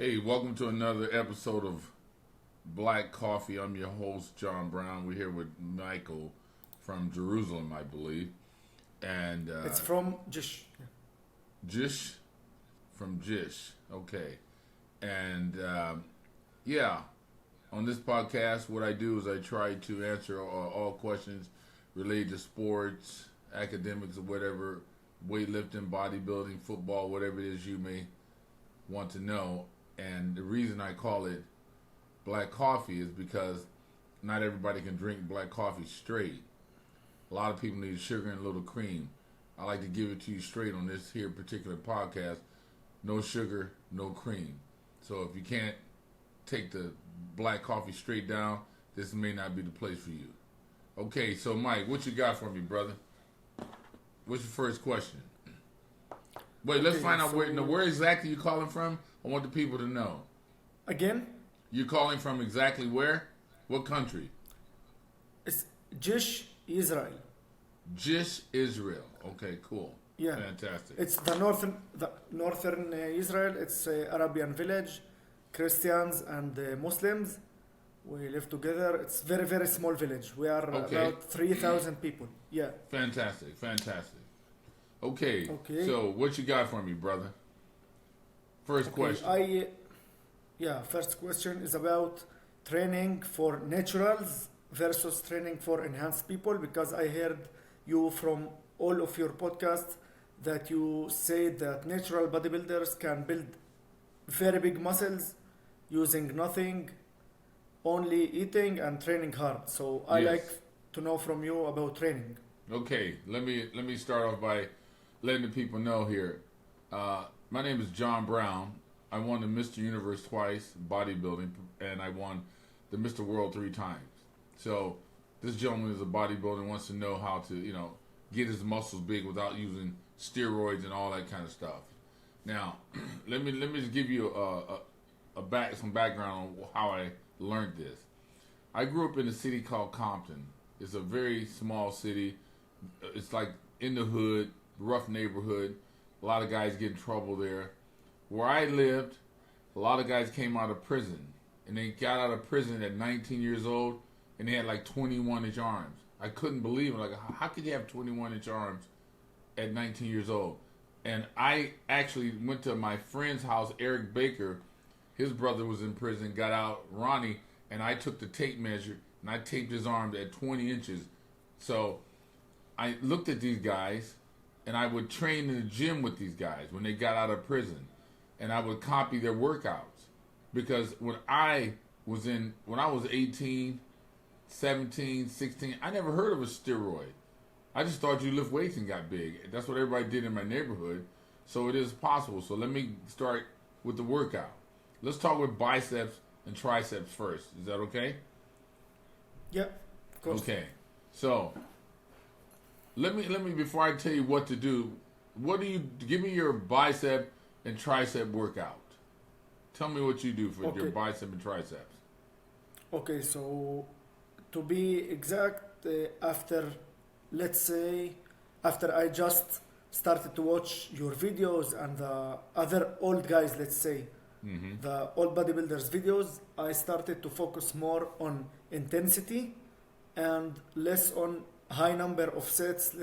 Hey, welcome to another episode of Black Coffee. I'm your host, John Brown. We're here with Michael from Jerusalem, I believe. And It's from Jish. Jish from Jish. Okay. And yeah, on this podcast, what I do is I try to answer all questions related to sports, academics, or whatever, weightlifting, bodybuilding, football, whatever it is you may want to know. And the reason I call it black coffee is because not everybody can drink black coffee straight. A lot of people need sugar and a little cream. I like to give it to you straight on this here particular podcast. No sugar, no cream. So if you can't take the black coffee straight down, this may not be the place for you. Okay, so Mike, what you got for me, brother? What's your first question? Wait, let's find out where exactly you calling from. I want the people to know. Again? You're calling from exactly where? What country? It's Jish, Israel. Jish, Israel. Okay, cool. Yeah. Fantastic. It's the northern Israel. It's Arabian village, Christians and Muslims. We live together. It's very, very small village. We are about 3,000 people. Yeah. Fantastic. Okay. So what you got for me, brother? First question. First question is about training for naturals versus training for enhanced people, because I heard you from all of your podcasts that you say that natural bodybuilders can build very big muscles using nothing, only eating and training hard. So I like to know from you about training. Okay, let me start off by letting the people know here. My name is John Brown. I won the Mr. Universe twice, bodybuilding, and I won the Mr. World 3 times. So this gentleman is a bodybuilder and wants to know how to, get his muscles big without using steroids and all that kind of stuff. Now, let me just give you some background on how I learned this. I grew up in a city called Compton. It's a very small city. It's like in the hood, rough neighborhood. A lot of guys get in trouble there. Where I lived, a lot of guys came out of prison. And they got out of prison at 19 years old, and they had like 21-inch arms. I couldn't believe it. Like, how could you have 21-inch arms at 19 years old? And I actually went to my friend's house, Eric Baker. His brother was in prison, got out, Ronnie, and I took the tape measure, and I taped his arms at 20 inches. So I looked at these guys, and I would train in the gym with these guys when they got out of prison. And I would copy their workouts. Because when I was 18, 17, 16, I never heard of a steroid. I just thought you lift weights and got big. That's what everybody did in my neighborhood. So it is possible. So let me start with the workout. Let's talk with biceps and triceps first. Is that okay? Yep, of course. Okay. So let me before I tell you what to do, give me your bicep and tricep workout. Tell me what you do for your bicep and triceps. Okay, so to be exact, after I just started to watch your videos and the other old guys, the old bodybuilders videos, I started to focus more on intensity and less on high number of sets,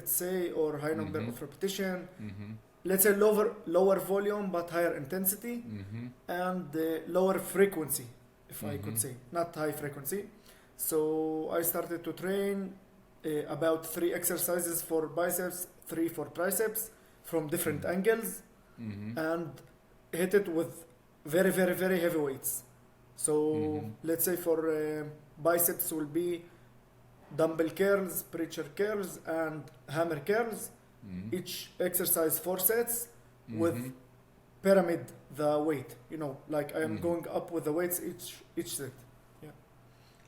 or high number of repetition. Lower volume but higher intensity, and lower frequency, if I could say, not high frequency. So I started to train about 3 exercises for biceps, 3 for triceps from different angles, and hit it with very, very, very heavy weights. So let's say for biceps will be dumbbell curls, preacher curls, and hammer curls. Each exercise 4 sets with pyramid the weight. Like I am going up with the weights each set. Yeah.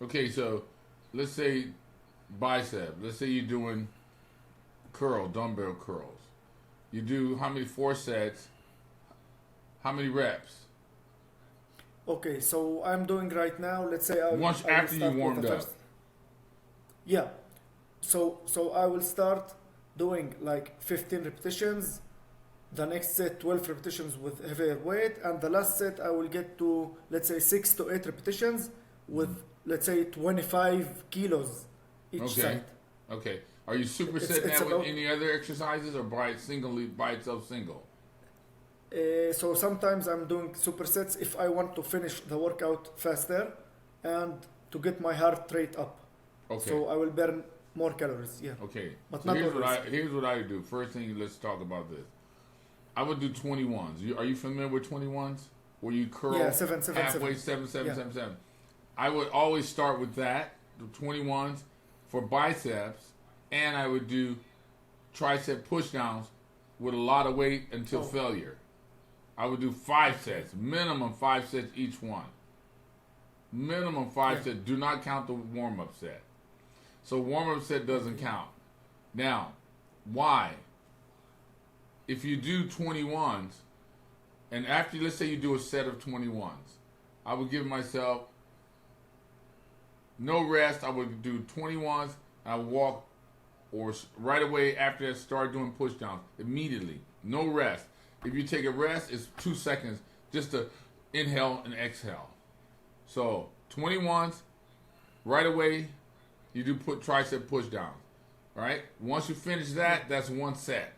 Okay, so let's say bicep. Let's say you're doing dumbbell curls. You do how many? 4 sets. How many reps? Okay, so I'm doing right now. Let's say once after you warmed up. Yeah. So I will start doing like 15 repetitions the next set 12 repetitions with heavier weight, and the last set I will get to, let's say, 6 to 8 repetitions with, let's say, 25 kilos each Okay. side. Okay. Are you supersetting it's that with about- any other exercises or by itself single? So sometimes I'm doing supersets if I want to finish the workout faster and to get my heart rate up. Okay. So I will burn more calories. Yeah. Okay. But So not always. here's what I do. First thing, let's talk about this. I would do 21s. Are you familiar with 21s? Where you curl Yeah, 7, 7, halfway, 7. 7, Yeah. 7, 7. I would always start with that, the 21s for biceps, and I would do tricep push downs with a lot of weight until failure. I would do 5 sets, minimum 5 sets each one. Minimum 5 sets. Do not count the warm-up set. So warm-up set doesn't count. Now, why? If you do 21s, and after, let's say you do a set of 21s, I would give myself no rest. I would do 21s. I would walk, or right away after that, start doing push downs immediately. No rest. If you take a rest, it's 2 seconds just to inhale and exhale. So 21s, right away, you do put tricep push downs. Right? Once you finish that, that's 1 set.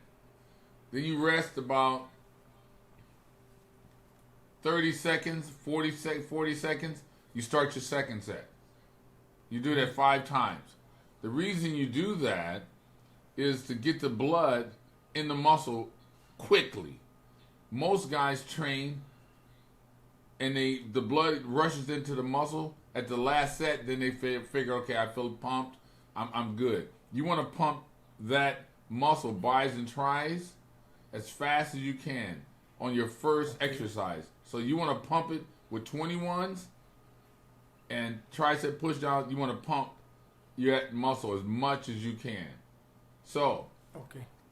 Then you rest about 30 seconds, 40 seconds. You start your second set. You do that 5 times. The reason you do that is to get the blood in the muscle quickly. Most guys train and the blood rushes into the muscle at the last set. Then they figure, okay, I feel pumped. I'm good. You want to pump that muscle, bis and tris, as fast as you can on your first exercise. So you want to pump it with 21s and tricep push down. You want to pump your muscle as much as you can. So,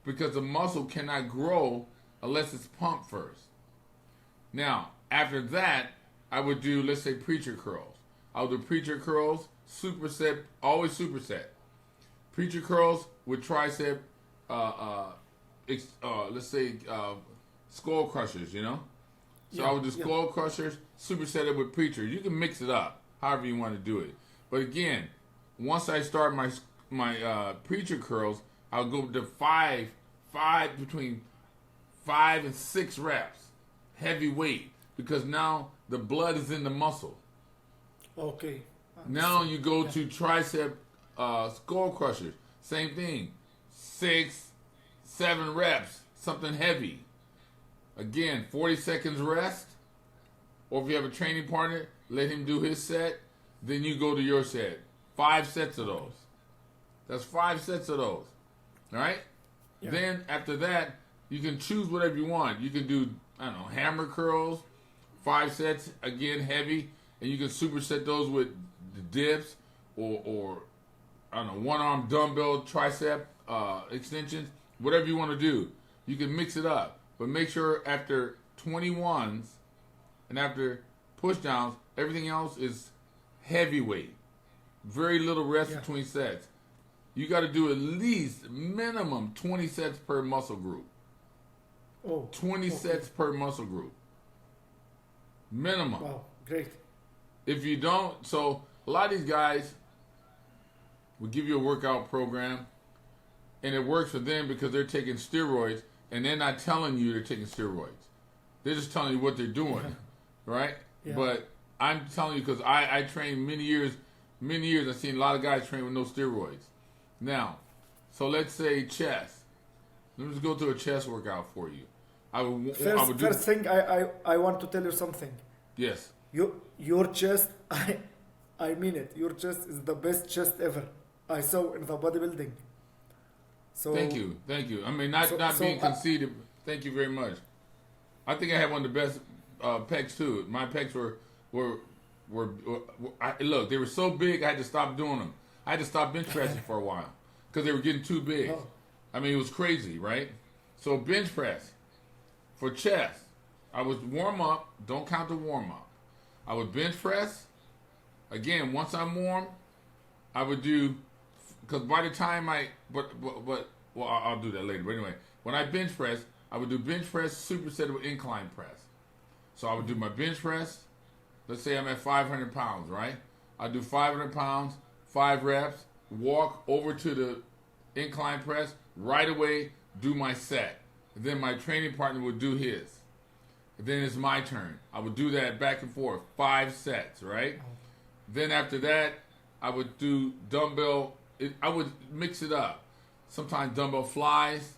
because the muscle cannot grow unless it's pumped first. Now, after that, I would do, let's say, preacher curls. I would do preacher curls, superset, always superset. Preacher curls with tricep, let's say, skull crushers, you know? So I would do skull crushers, superset it with preacher. You can mix it up, however you want to do it. But again, once I start my preacher curls, I'll go to between 5 and 6 reps, heavy weight, because now the blood is in the muscle. Okay. Now you go to tricep skull crushers. Same thing. 6, 7 reps, something heavy. Again, 40 seconds rest. Or if you have a training partner, let him do his set. Then you go to your set. 5 sets of those. That's 5 sets of those. All right? Yeah. Then after that, you can choose whatever you want. You can do, I don't know, hammer curls, 5 sets, again, heavy. And you can superset those with the dips or I don't know, one-arm dumbbell tricep extensions, whatever you want to do. You can mix it up. But make sure after 21s and after push downs, everything else is heavyweight. Very little rest between sets. You got to do at least minimum 20 sets per muscle group. 20 sets per muscle group. Minimum. Wow, great. If you don't, so a lot of these guys will give you a workout program and it works for them because they're taking steroids and they're not telling you they're taking steroids. They're just telling you what they're doing, right? Yeah. But I'm telling you because I trained many years. I've seen a lot of guys train with no steroids. Now, so let's say chest. Let me just go to a chest workout for you. First thing, I want to tell you something. Yes. Your chest, I mean it. Your chest is the best chest ever I saw in the bodybuilding. So thank you. I mean, not being conceited. Thank you very much. I think I had one of the best pecs too. My pecs were look, they were so big I had to stop doing them. I had to stop bench pressing for a while because they were getting too big. Oh. I mean, it was crazy, right? So bench press for chest, I would warm up. Don't count the warm up. I would bench press. Again, once I'm warm, I would do, because by the time I'll do that later. But anyway, when I bench press, I would do bench press superset with incline press. So I would do my bench press. Let's say I'm at 500 pounds, right? I do 500 pounds, 5 reps, walk over to the incline press, right away do my set. And then my training partner would do his. And then it's my turn. I would do that back and forth, 5 sets, right? Then after that, I would do dumbbell. I would mix it up. Sometimes dumbbell flies,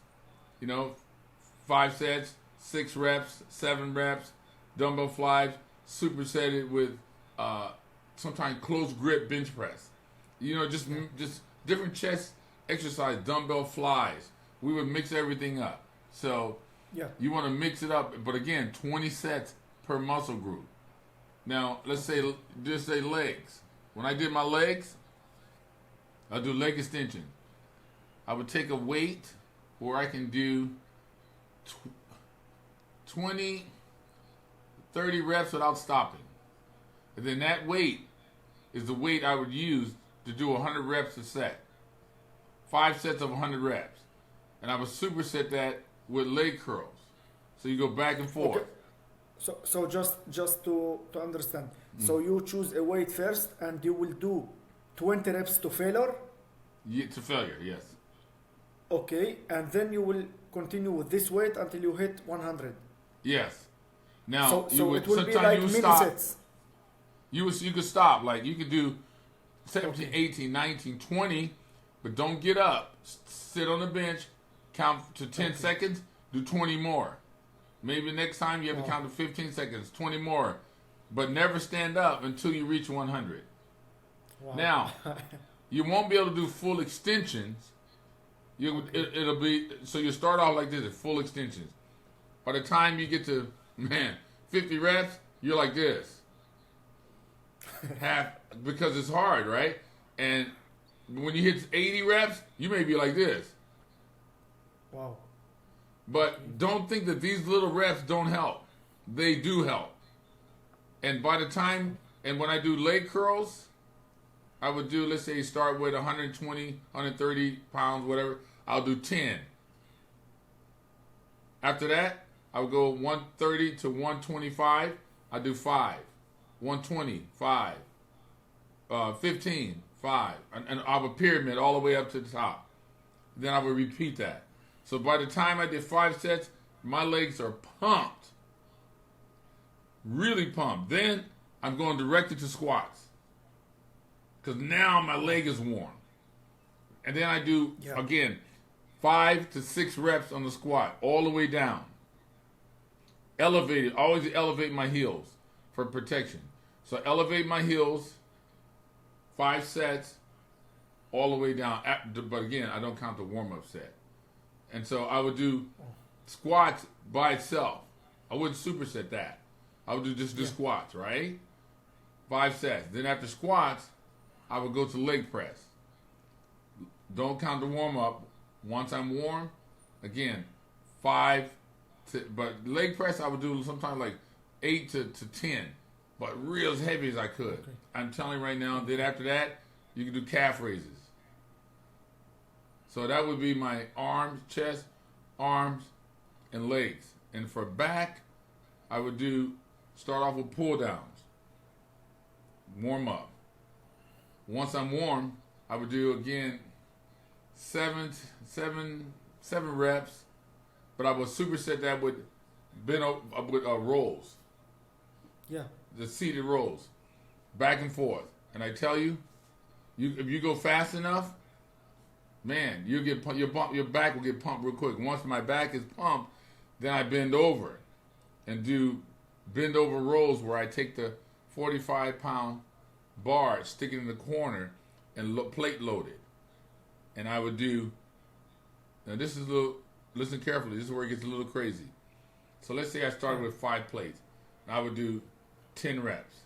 5 sets, 6 reps, 7 reps, dumbbell flies, superset it with sometimes close grip bench press. Just different chest exercise, dumbbell flies. We would mix everything up. So you want to mix it up, but again, 20 sets per muscle group. Now, let's say legs. When I did my legs, I do leg extension. I would take a weight where I can do 20, 30 reps without stopping. And then that weight is the weight I would use to do 100 reps a set. 5 sets of 100 reps. And I would superset that with leg curls. So you go back and forth. Okay. So just to understand. So you choose a weight first and you will do 20 reps to failure? To failure, yes. Okay, and then you will continue with this weight until you hit 100. Yes. Now, so it will be like mini sets. You could stop. Like, you could do 17, 18, 19, 20, but don't get up. Sit on the bench, count to 10 seconds, do 20 more. Maybe next time you have to count to 15 seconds, 20 more. But never stand up until you reach 100. Wow. Now, you won't be able to do full extensions. It'll be, so you start off like this, at full extensions. By the time you get to, 50 reps, you're like this. Because it's hard, right? And when you hit 80 reps, you may be like this. Wow. But don't think that these little reps don't help. They do help. And by the time, and when I do leg curls, I would do, let's say, start with 120, 130 pounds, whatever. I'll do 10. After that, I would go 130 to 125. I do 5. 120, 5. 15, 5. And I would pyramid all the way up to the top. Then I would repeat that. So by the time I did 5 sets, my legs are pumped. Really pumped. Then I'm going directly to squats. Because now my leg is warm. And then I do, again, 5 to 6 reps on the squat, all the way down. Elevated, always elevate my heels for protection. So elevate my heels, 5 sets, all the way down. But again, I don't count the warm-up set. And so I would do squats by itself. I wouldn't superset that. I would do squats, right? 5 sets. Then after squats, I would go to leg press. Don't count the warm-up. Once I'm warm, again, 5 to, but leg press I would do sometimes like 8 to 10, but real as heavy as I could. Okay. I'm telling you right now, then after that, you can do calf raises. So that would be my arms, chest, arms, and legs. And for back, I would start off with pull downs. Warm up. Once I'm warm, I would do again 7 reps, but I would superset that with rolls. Yeah. The seated rolls, back and forth. And I tell you, if you go fast enough, man, you get your back will get pumped real quick. Once my back is pumped, then I bend over and do bend over rolls where I take the 45-pound bar, stick it in the corner, and plate load it. And I would do, now this is listen carefully, this is where it gets a little crazy. So let's say I started with 5 plates. I would do 10 reps.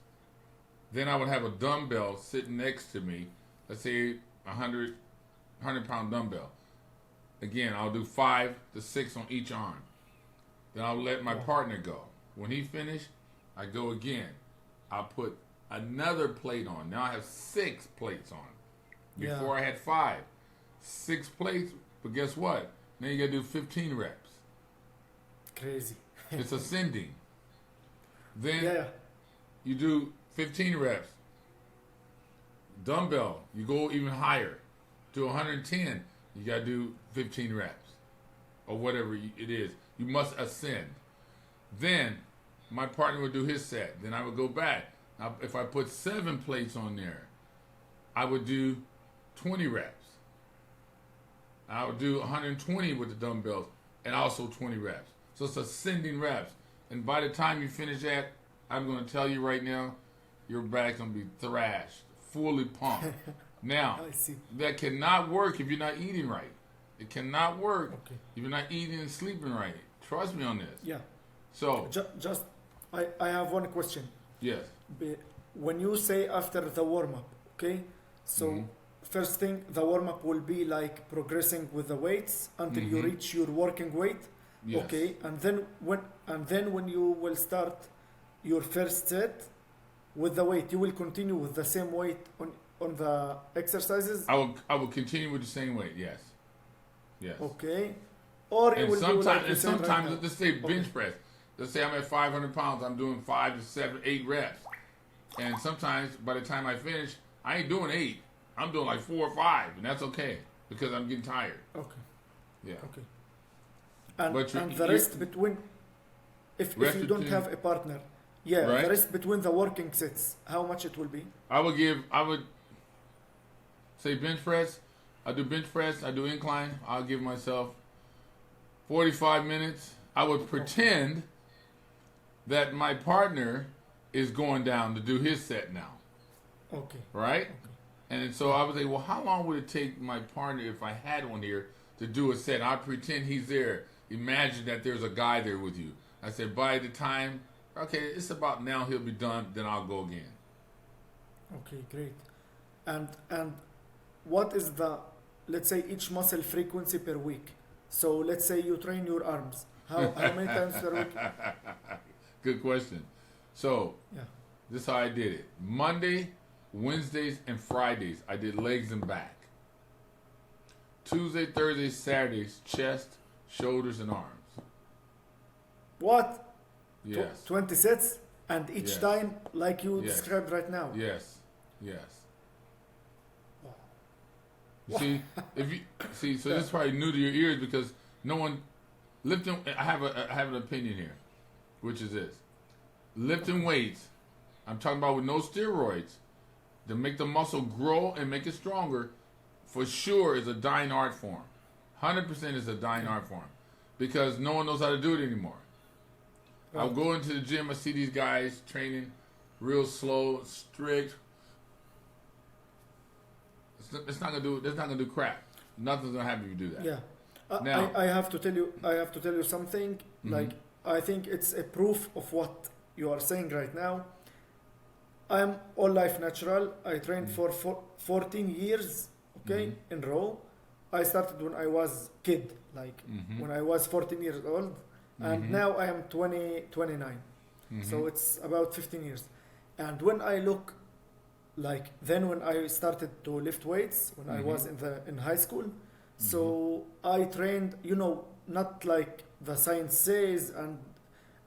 Then I would have a dumbbell sitting next to me, let's say 100-pound dumbbell. Again, I'll do 5 to 6 on each arm. Then I'll let my partner go. When he finished, I go again. I'll put another plate on. Now I have 6 plates on. Before I had 5. 6 plates, but guess what? Now you gotta do 15 reps. Crazy. It's ascending. Then Yeah. you do 15 reps. Dumbbell, you go even higher. To 110, you got to do 15 reps. Or whatever it is. You must ascend. Then my partner would do his set. Then I would go back. Now, if I put 7 plates on there, I would do 20 reps. I would do 120 with the dumbbells and also 20 reps. So it's ascending reps. And by the time you finish that, I'm going to tell you right now, your back's going to be thrashed, fully pumped. Now, I see. that cannot work if you're not eating right. It cannot work Okay. if you're not eating and sleeping right. Trust me on this. Yeah. So, I have one question. yes. When you say after the warm up, okay? So first thing, the warm up will be like progressing with the weights until you reach your working weight. Yes. Okay, and then when you will start your first set with the weight, you will continue with the same weight on the exercises. I will continue with the same weight. Yes. Yes. Okay, or it And will do like you said right sometimes now. let's say bench press. Let's say I'm at 500 pounds. I'm doing 5 to 7, 8 reps. And sometimes by the time I finish, I ain't doing 8. I'm doing like 4 or 5, and that's okay because I'm getting tired. Okay. Yeah. Okay. And, But and the rest between, if you don't have a partner, Right. the rest between the working sets, how much it will be? I would say bench press. I do bench press. I do incline. I'll give myself 45 minutes. I would pretend that my partner is going down to do his set now. Okay. Right? And so I would say, well, how long would it take my partner, if I had one here, to do a set? I pretend he's there. Imagine that there's a guy there with you. I said, by the time, okay, it's about now he'll be done, then I'll go again. Okay, great. And what is the, let's say, each muscle frequency per week? So let's say you train your arms. How many times per week? Good question. So, Yeah. this is how I did it. Monday, Wednesdays, and Fridays, I did legs and back. Tuesday, Thursdays, Saturdays, chest, shoulders, and arms. What? Yes. 20 sets? And each Yes. time like you Yes. described right now? Yes. Yes. You see, so this is probably new to your ears because no one lifting. I have an opinion here, which is this: lifting weights. I'm talking about with no steroids to make the muscle grow and make it stronger. For sure, is a dying art form. 100% is a dying art form because no one knows how to do it anymore. I'll go into the gym. I see these guys training real slow, strict. It's not gonna do. It's not gonna do crap. Nothing's gonna happen if you do that. Yeah. Now- I have to tell you something. Like I think it's a proof of what you are saying right now. I'm all life natural. I trained for 14 years, okay, in row. I started when I was kid, like when I was 14 years old, and now I am 29. So it's about 15 years. And when I look, like then when I started to lift weights when I was in high school, so I trained, not like the science says, and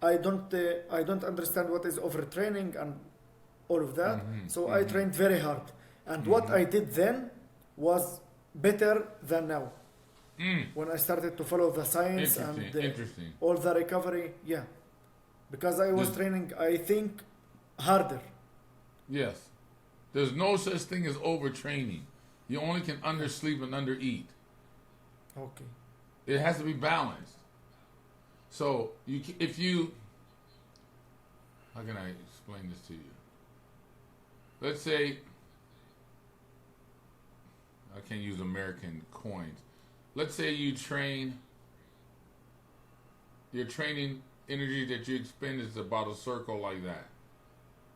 I don't understand what is overtraining and all of that. So I trained very hard, and what I did then was better than now. When I started to follow the science and Interesting. all the recovery, because I was training, I think, harder. Yes. There's no such thing as overtraining. You only can undersleep and undereat. Okay. It has to be balanced. So how can I explain this to you? Let's say, I can't use American coins. Let's say your training energy that you expend is about a circle like that.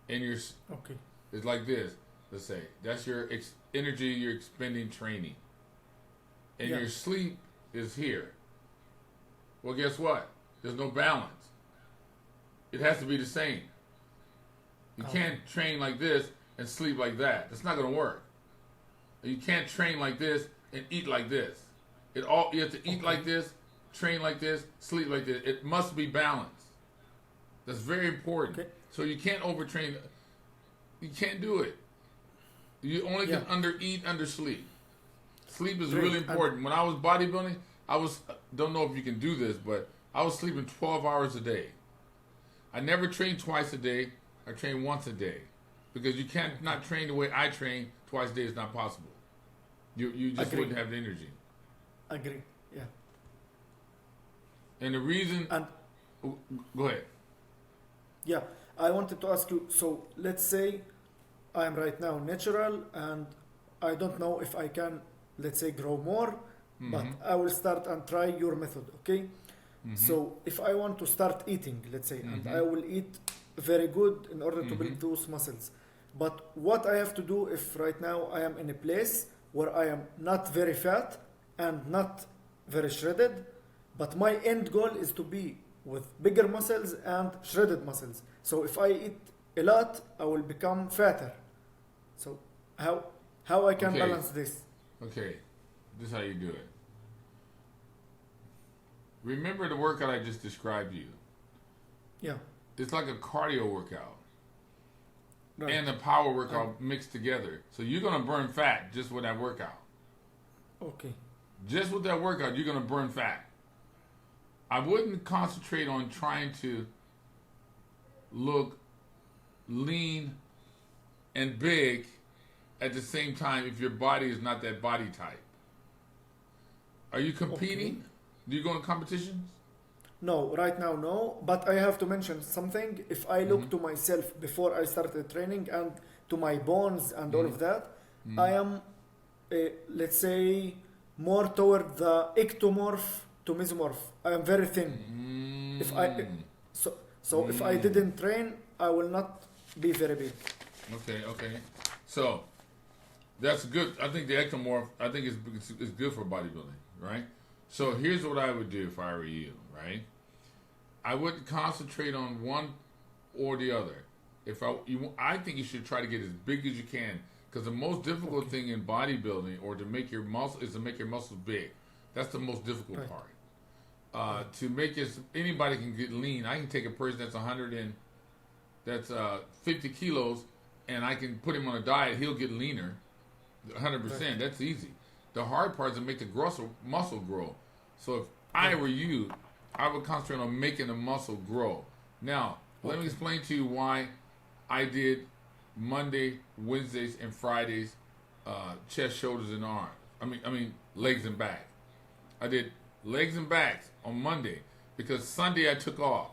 And Okay. it's like this. Let's say that's your energy you're expending training. And your sleep is here. Well, guess what? There's no balance. It has to be the same. You can't train like this and sleep like that. That's not going to work. You can't train like this and eat like this. You have to eat like this train like this, sleep like this. It must be balanced. That's very important. Okay. So you can't overtrain. You can't do it. You only can undereat, undersleep. Sleep is really important. When I was bodybuilding, don't know if you can do this, but I was sleeping 12 hours a day. I never trained twice a day. I trained once a day. Because you can't not train the way I train twice a day. It's not possible. You just wouldn't have the energy. Agree. Yeah. And the reason... go ahead. Yeah. I wanted to ask you, so let's say I am right now natural and I don't know if I can, let's say, grow more, but I will start and try your method, okay? So if I want to start eating, let's say, and I will eat very good in order to build those muscles. But what I have to do if right now I am in a place where I am not very fat and not very shredded, but my end goal is to be with bigger muscles and shredded muscles. So if I eat a lot, I will become fatter. So how I can balance this? Okay, this is how you do it. Remember the workout I just described to you. Yeah. It's like a cardio workout. Right. And a power workout mixed together. So you're going to burn fat just with that workout. Okay. Just with that workout, you're going to burn fat. I wouldn't concentrate on trying to look lean and big at the same time if your body is not that body type. Are you competing? Okay. Do you go in competitions? No, right now no, but I have to mention something. If I look to myself before I started training and to my bones and all of that, I am, let's say, more toward the ectomorph to mesomorph. I am very thin. If I if I didn't train, I will not be very big. Okay. So that's good. I think the ectomorph, I think it's good for bodybuilding, right? So here's what I would do if I were you, right? I wouldn't concentrate on one or the other. I think you should try to get as big as you can, because the most difficult thing in bodybuilding or to make your muscle is to make your muscles big. That's the most difficult part. To make anybody can get lean. I can take a person that's 50 kilos, and I can put him on a diet. He'll get leaner, 100%. That's easy. The hard part is to make the muscle grow. So if I were you, I would concentrate on making the muscle grow. Now, let me explain to you why I did Monday, Wednesdays, and Fridays chest, shoulders, and arms. I mean legs and back. I did legs and backs on Monday because Sunday I took off.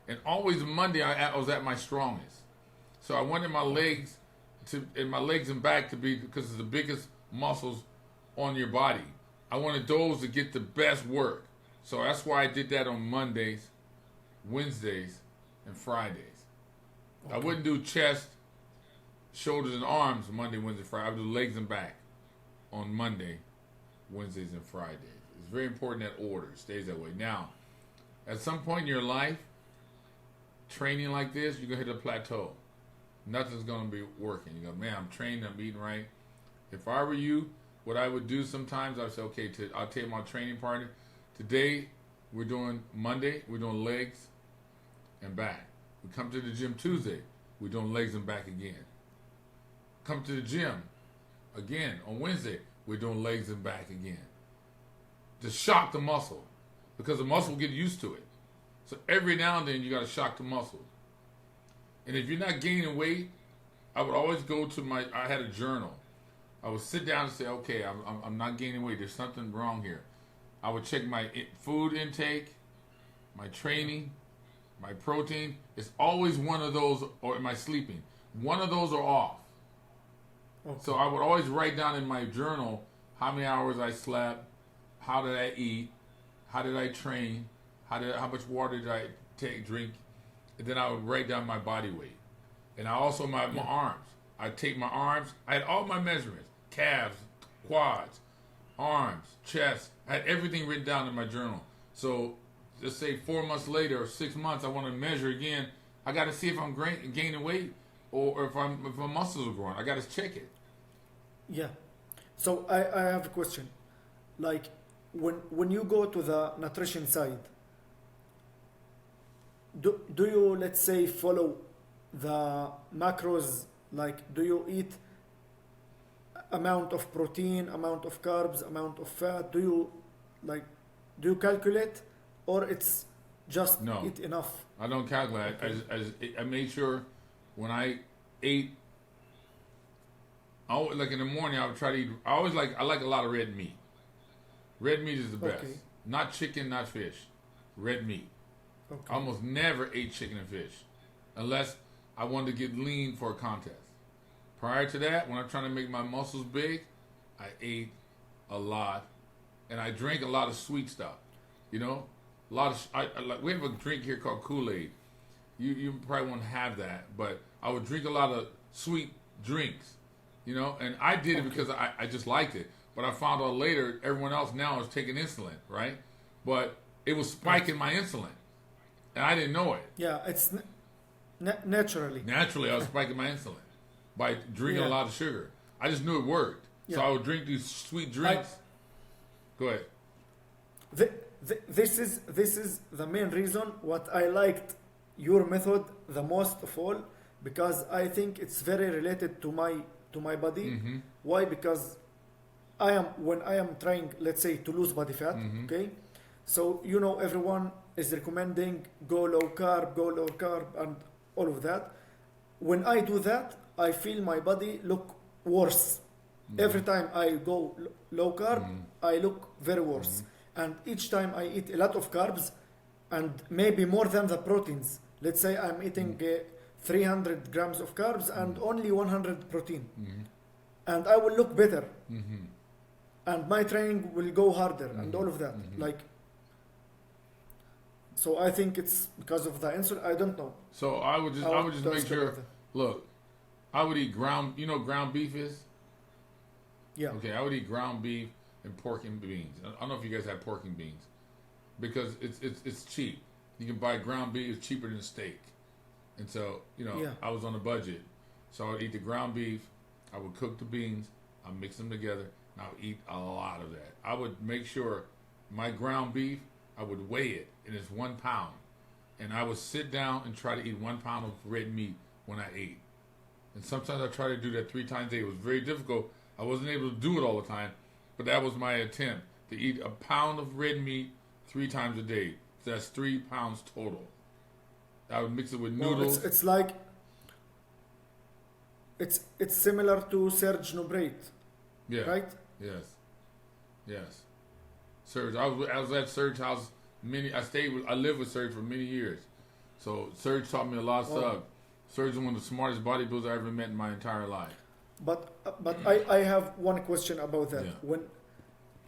And always Monday I was at my strongest. So I wanted my legs and back to be, because it's the biggest muscles on your body. I wanted those to get the best work. So that's why I did that on Mondays, Wednesdays, and Fridays. I wouldn't do chest, shoulders, and arms Monday, Wednesday, Friday. I would do legs and back on Monday, Wednesdays, and Fridays. It's very important that order stays that way. Now, at some point in your life, training like this, you're going to hit a plateau. Nothing's going to be working. You go, man, I'm trained, I'm eating right. If I were you, what I would do sometimes, I would say, okay, I'll take my training partner. Today, we're doing Monday, we're doing legs and back. We come to the gym Tuesday, we're doing legs and back again. Come to the gym again on Wednesday, we're doing legs and back again. To shock the muscle, because the muscle will get used to it. So every now and then, you got to shock the muscle. And if you're not gaining weight, I would always go to I had a journal. I would sit down and say, okay, I'm not gaining weight. There's something wrong here. I would check my food intake, my training, my protein. It's always one of those, or am I sleeping? One of those are off. Okay. So I would always write down in my journal how many hours I slept, how did I eat, how did I train, how much water did I drink, and then I would write down my body weight. And I also my arms. I'd take my arms. I had all my measurements: calves, quads, arms, chest. I had everything written down in my journal. So just say 4 months later or 6 months, I want to measure again. I got to see if I'm gaining weight or if my muscles are growing. I got to check it. Yeah. So I have a question. Like, when you go to the nutrition side, do you, let's say, follow the macros? Like, do you eat amount of protein, amount of carbs, amount of fat? Do you calculate, or it's just No, eat enough? I don't calculate. I made sure when I ate, like in the morning, I would try to eat. I like a lot of red meat. Red meat is the best. Okay. Not chicken, not fish. Red meat. Okay. I almost never ate chicken and fish, unless I wanted to get lean for a contest. Prior to that, when I'm trying to make my muscles big, I ate a lot, and I drank a lot of sweet stuff. You know, a lot of. We have a drink here called Kool-Aid. You probably won't have that, but I would drink a lot of sweet drinks. You know, and I did it because I just liked it. But I found out later, everyone else now is taking insulin, right? But it was spiking my insulin, and I didn't know it. Yeah, it's naturally. Naturally, I was spiking my insulin by drinking a lot of sugar. I just knew it worked. So I would drink these sweet drinks. Go ahead. This is the main reason what I liked your method the most of all, because I think it's very related to my body. Mm-hmm. Why? Because when I am trying, let's say, to lose body fat, okay? So, everyone is recommending go low carb, and all of that. When I do that, I feel my body look worse. Every time I go low carb, I look very worse. And each time I eat a lot of carbs, and maybe more than the proteins. Let's say I'm eating 300 grams of carbs and only 100 protein. And I will look better. And my training will go harder and all of that. So I think it's because of the insulin. I don't know. So I would just make sure. Look, I would eat ground. You know what ground beef is? Yeah. Okay, I would eat ground beef and pork and beans. I don't know if you guys have pork and beans, because it's cheap. You can buy ground beef; it's cheaper than steak. And so I was on a budget, so I would eat the ground beef. I would cook the beans. I would mix them together. And I would eat a lot of that. I would make sure my ground beef, I would weigh it, and it's 1 pound. And I would sit down and try to eat 1 pound of red meat when I ate. And sometimes I try to do that 3 times a day. It was very difficult. I wasn't able to do it all the time, but that was my attempt, to eat 1 pound of red meat 3 times a day. So that's 3 pounds total. I would mix it with noodles. It's like it's similar to Serge Nubret. Yeah. Right? Yes. Serge, I was at Serge's house I lived with Serge for many years. So Serge taught me a lot of stuff. Serge is one of the smartest bodybuilders I ever met in my entire life. But I have one question about that. Yeah. When,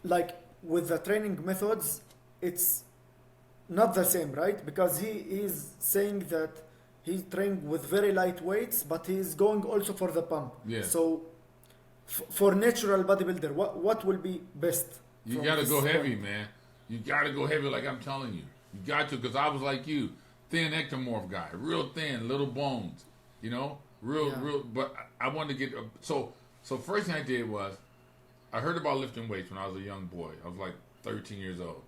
like, with the training methods, it's not the same, right? Because he is saying that he's training with very light weights, but he's going also for the pump. Yeah. So for natural bodybuilder, what will be best? You got to go heavy, man. You got to go heavy, like I'm telling you. You got to, because I was like you, thin ectomorph guy, real thin, little bones, real. But I wanted to get so first thing I did was I heard about lifting weights when I was a young boy. I was like 13 years old,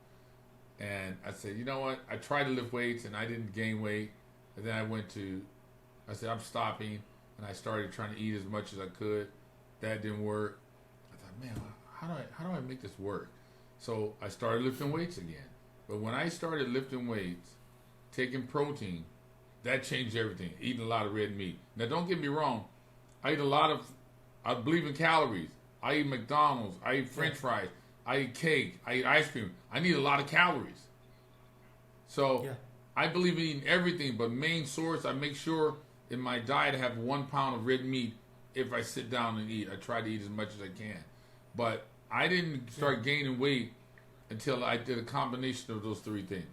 and I said, you know what? I tried to lift weights and I didn't gain weight, and then I said I'm stopping, and I started trying to eat as much as I could. That didn't work. I thought, man, how do I make this work? So I started lifting weights again. But when I started lifting weights, taking protein, that changed everything. Eating a lot of red meat. Now, don't get me wrong. I believe in calories. I eat McDonald's. I eat French fries. I eat cake. I eat ice cream. I need a lot of calories. So I believe in eating everything, but main source, I make sure in my diet I have 1 pound of red meat. If I sit down and eat, I try to eat as much as I can. But I didn't start gaining weight until I did a combination of those 3 things: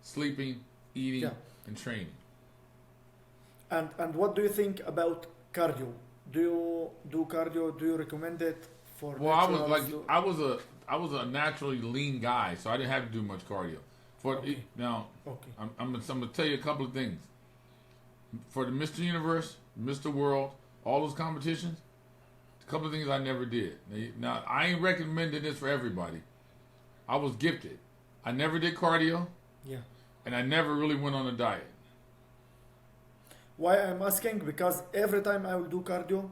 sleeping, eating, and training. And what do you think about cardio? Do you do cardio? Do you recommend it for? Well, I was a naturally lean guy, so I didn't have to do much cardio. I'm gonna tell you a couple of things. For the Mr. Universe, Mr. World, all those competitions, a couple of things I never did. Now, I ain't recommending this for everybody. I was gifted. I never did cardio, Yeah. and I never really went on a diet. Why I'm asking? Because every time I will do cardio,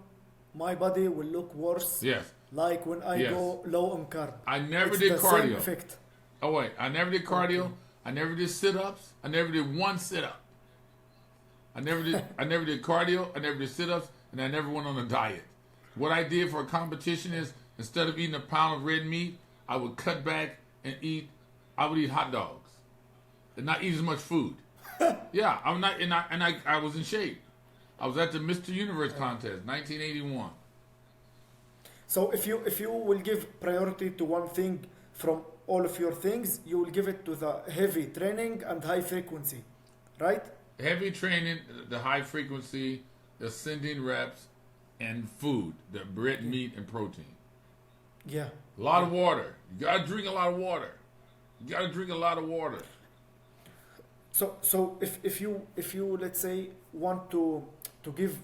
my body will look worse. Yes. Like when I Yes. go low on carb. I never It's did the cardio. same effect. Oh wait, I never did cardio. Okay. I never did sit-ups. I never did one sit-up. I never did cardio. I never did sit-ups, and I never went on a diet. What I did for a competition is instead of eating a pound of red meat, I would cut back and I would eat hot dogs and not eat as much food. Yeah, I'm not, and I was in shape. I was at the Mr. Universe contest, 1981. So if you will give priority to one thing from all of your things, you will give it to the heavy training and high frequency, right? Heavy training, the high frequency, the ascending reps, and food, the red meat and protein. Yeah. A lot of water. You gotta drink a lot of water. You gotta drink a lot of water. So if you let's say want to give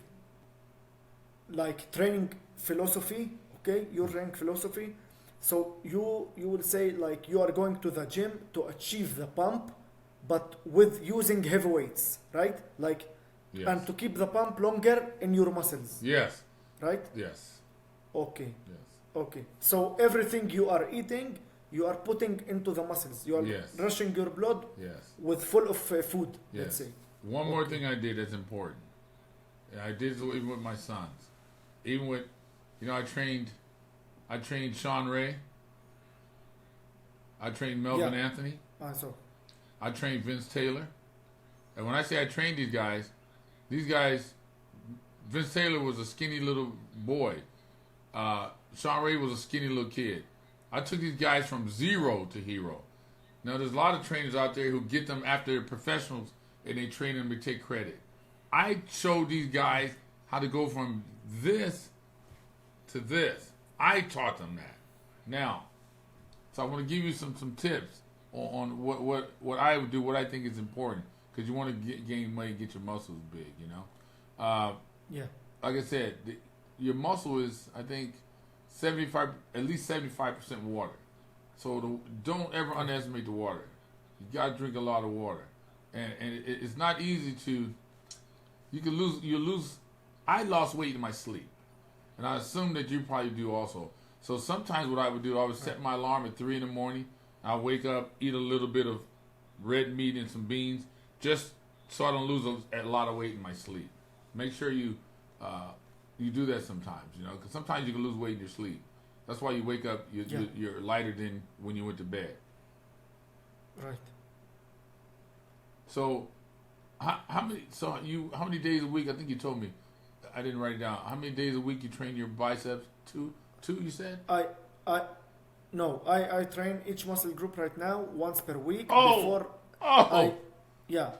like training philosophy, okay, your training philosophy, so you will say like you are going to the gym to achieve the pump, but with using heavy weights, right? Like, Yes. and to keep the pump longer in your muscles, Yes. right? Yes. Okay. Yes. Okay. So everything you are eating, you are putting into the muscles. You are Yes. rushing your blood Yes. with full of food, Yes. let's say. One more thing I did that's important. And I did this even with my sons. Even with, I trained Sean Ray. I trained Melvin Yeah. Anthony. So I trained Vince Taylor. And when I say I trained these guys, Vince Taylor was a skinny little boy. Sean Ray was a skinny little kid. I took these guys from zero to hero. Now, there's a lot of trainers out there who get them after they're professionals and they train them to take credit. I showed these guys how to go from this to this. I taught them that. Now, so I want to give you some tips on what I would do, what I think is important, because you want to gain weight, get your muscles big. yeah. Like I said, your muscle is, I think, at least 75% water. So don't ever underestimate the water. You got to drink a lot of water, and it's not easy to. You lose. I lost weight in my sleep, and I assume that you probably do also. So sometimes what I would do, I would set my alarm at 3 a.m. I'll wake up, eat a little bit of red meat and some beans, just so I don't lose a lot of weight in my sleep. Make sure you do that sometimes, because sometimes you can lose weight in your sleep. That's why you wake up, you're lighter than when you went to bed. Right. So, how many days a week? I think you told me. I didn't write it down. How many days a week you train your biceps? Two, you said? I train each muscle group right now once per week. Oh! Yeah.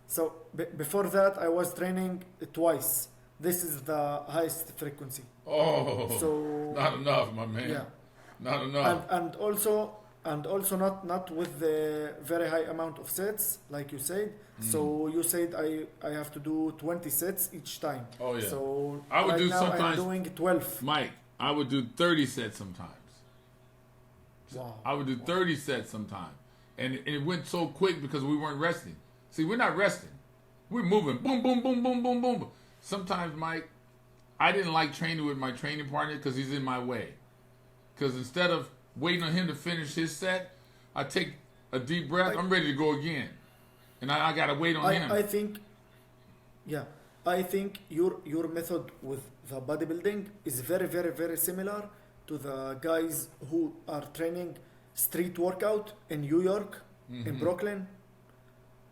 So before that, I was training twice. This is the highest frequency. Oh! So not enough, my man. Yeah. Not enough. And also not with the very high amount of sets, like you said. So you said I have to do 20 sets each time. Oh yeah. So I would right do now sometimes. I'm doing 12. Mike, I would do 30 sets sometimes. Wow. I would do 30 sets sometimes. And it went so quick because we weren't resting. See, we're not resting. We're moving. Boom, boom, boom, boom, boom, boom. Sometimes, Mike, I didn't like training with my training partner because he's in my way. Because instead of waiting on him to finish his set, I take a deep breath. I'm ready to go again. And I got to wait on him. I think your method with the bodybuilding is very, very, very similar to the guys who are training street workout in New York, in Brooklyn.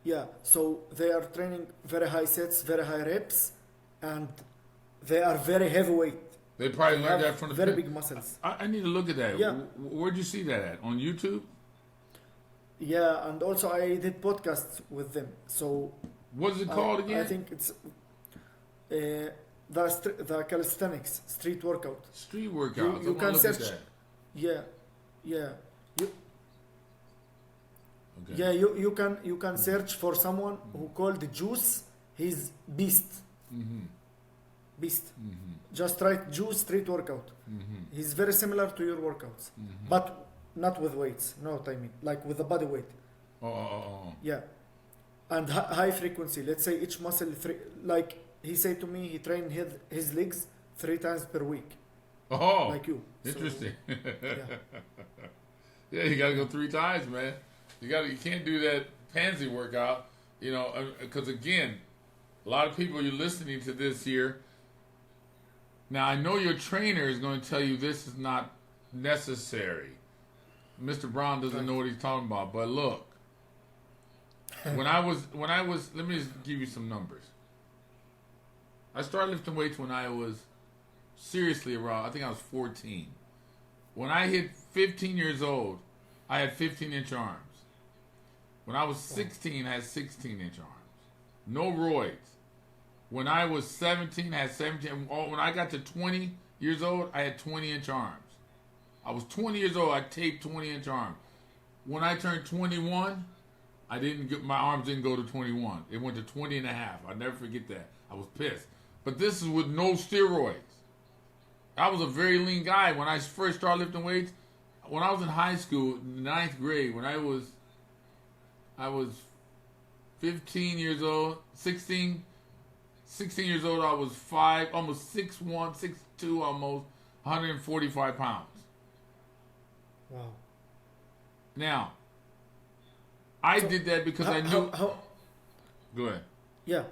Yeah, so they are training very high sets, very high reps, and they are very heavyweight. They probably learned that from the very big muscles. I need to look at that. Yeah. Where'd you see that at? On YouTube? Yeah, and also I did podcasts with them. So What is it called again? I think it's the calisthenics street workout. Street workouts. You can look search. at that. Yeah. Okay. Yeah, you can search for someone who called Juice. He's Beast. Beast. Just write Juice street workout. He's very similar to your workouts, but not with weights. No, what I mean, like with the body weight. Oh. Yeah, and high frequency. Let's say each muscle like he said to me, he trained his legs 3 times per week. Oh, like you. Interesting. So, yeah. Yeah, you got to go 3 times, man. You can't do that pansy workout, because again, a lot of people, you're listening to this here. Now, I know your trainer is going to tell you this is not necessary. Mr. Brown doesn't know what he's talking about, but look, when I was, let me just give you some numbers. I started lifting weights when I was seriously around, I think I was 14. When I hit 15 years old, I had 15-inch arms. When I was 16, I had 16-inch arms. No roids. When I was 17, I had 17. When I got to 20 years old, I had 20-inch arms. I was 20 years old, I taped 20-inch arms. When I turned 21, my arms didn't go to 21. It went to 20 and a half. I'll never forget that. I was pissed. But this is with no steroids. I was a very lean guy when I first started lifting weights. When I was in high school, 9th grade, when I was 15 years old, 16 years old, I was almost 6'1", 6'2", almost 145 pounds. Wow. Now, I did that because I knew. Go ahead. Yeah.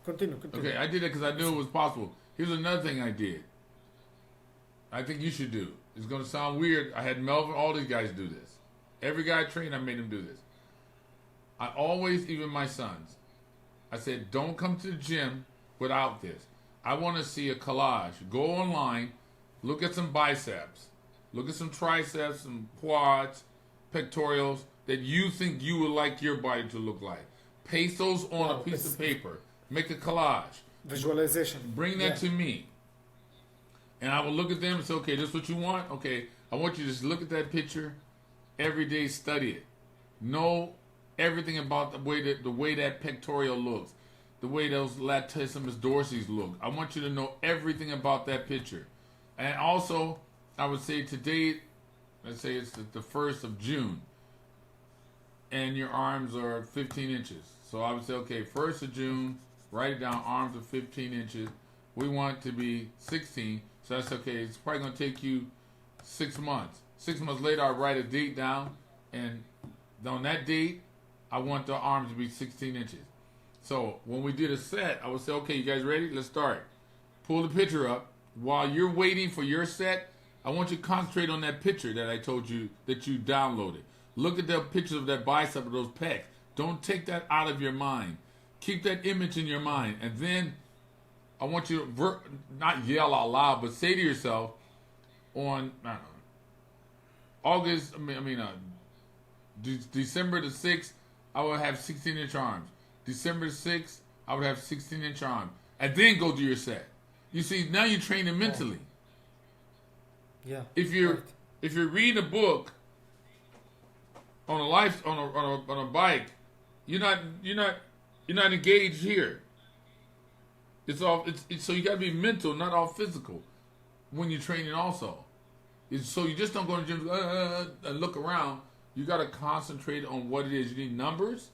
Continue. Okay, I did it because I knew it was possible. Here's another thing I did. I think you should do. It's going to sound weird. I had Melvin, all these guys do this. Every guy I trained, I made him do this. I always, even my sons, I said, don't come to the gym without this. I want to see a collage. Go online, look at some biceps, look at some triceps, some quads, pectorials that you think you would like your body to look like. Paste those on a piece of paper. Make a collage. Visualization. Bring that to me. And I will look at them and say, okay, this is what you want? Okay, I want you to just look at that picture every day, study it. Know everything about the way that pectoral looks, the way those latissimus dorsis look. I want you to know everything about that picture. And also, I would say today, let's say it's the 1st of June, and your arms are 15 inches. So I would say, okay, 1st of June, write it down, arms are 15 inches. We want it to be 16. So that's okay. It's probably going to take you 6 months. 6 months later, I write a date down, and on that date, I want the arms to be 16 inches. So when we did a set, I would say, okay, you guys ready? Let's start. Pull the picture up. While you're waiting for your set, I want you to concentrate on that picture that I told you that you downloaded. Look at the pictures of that bicep, of those pecs. Don't take that out of your mind. Keep that image in your mind. And then I want you to not yell out loud, but say to yourself on, December the 6th, I will have 16-inch arms. December the 6th, I would have 16-inch arms. And then go do your set. You see, now you're training mentally. Yeah. If you're reading a book on a bike, you're not engaged here. So you gotta be mental, not all physical, when you're training also. So you just don't go to the gym and look around. You gotta concentrate on what it is. You need numbers,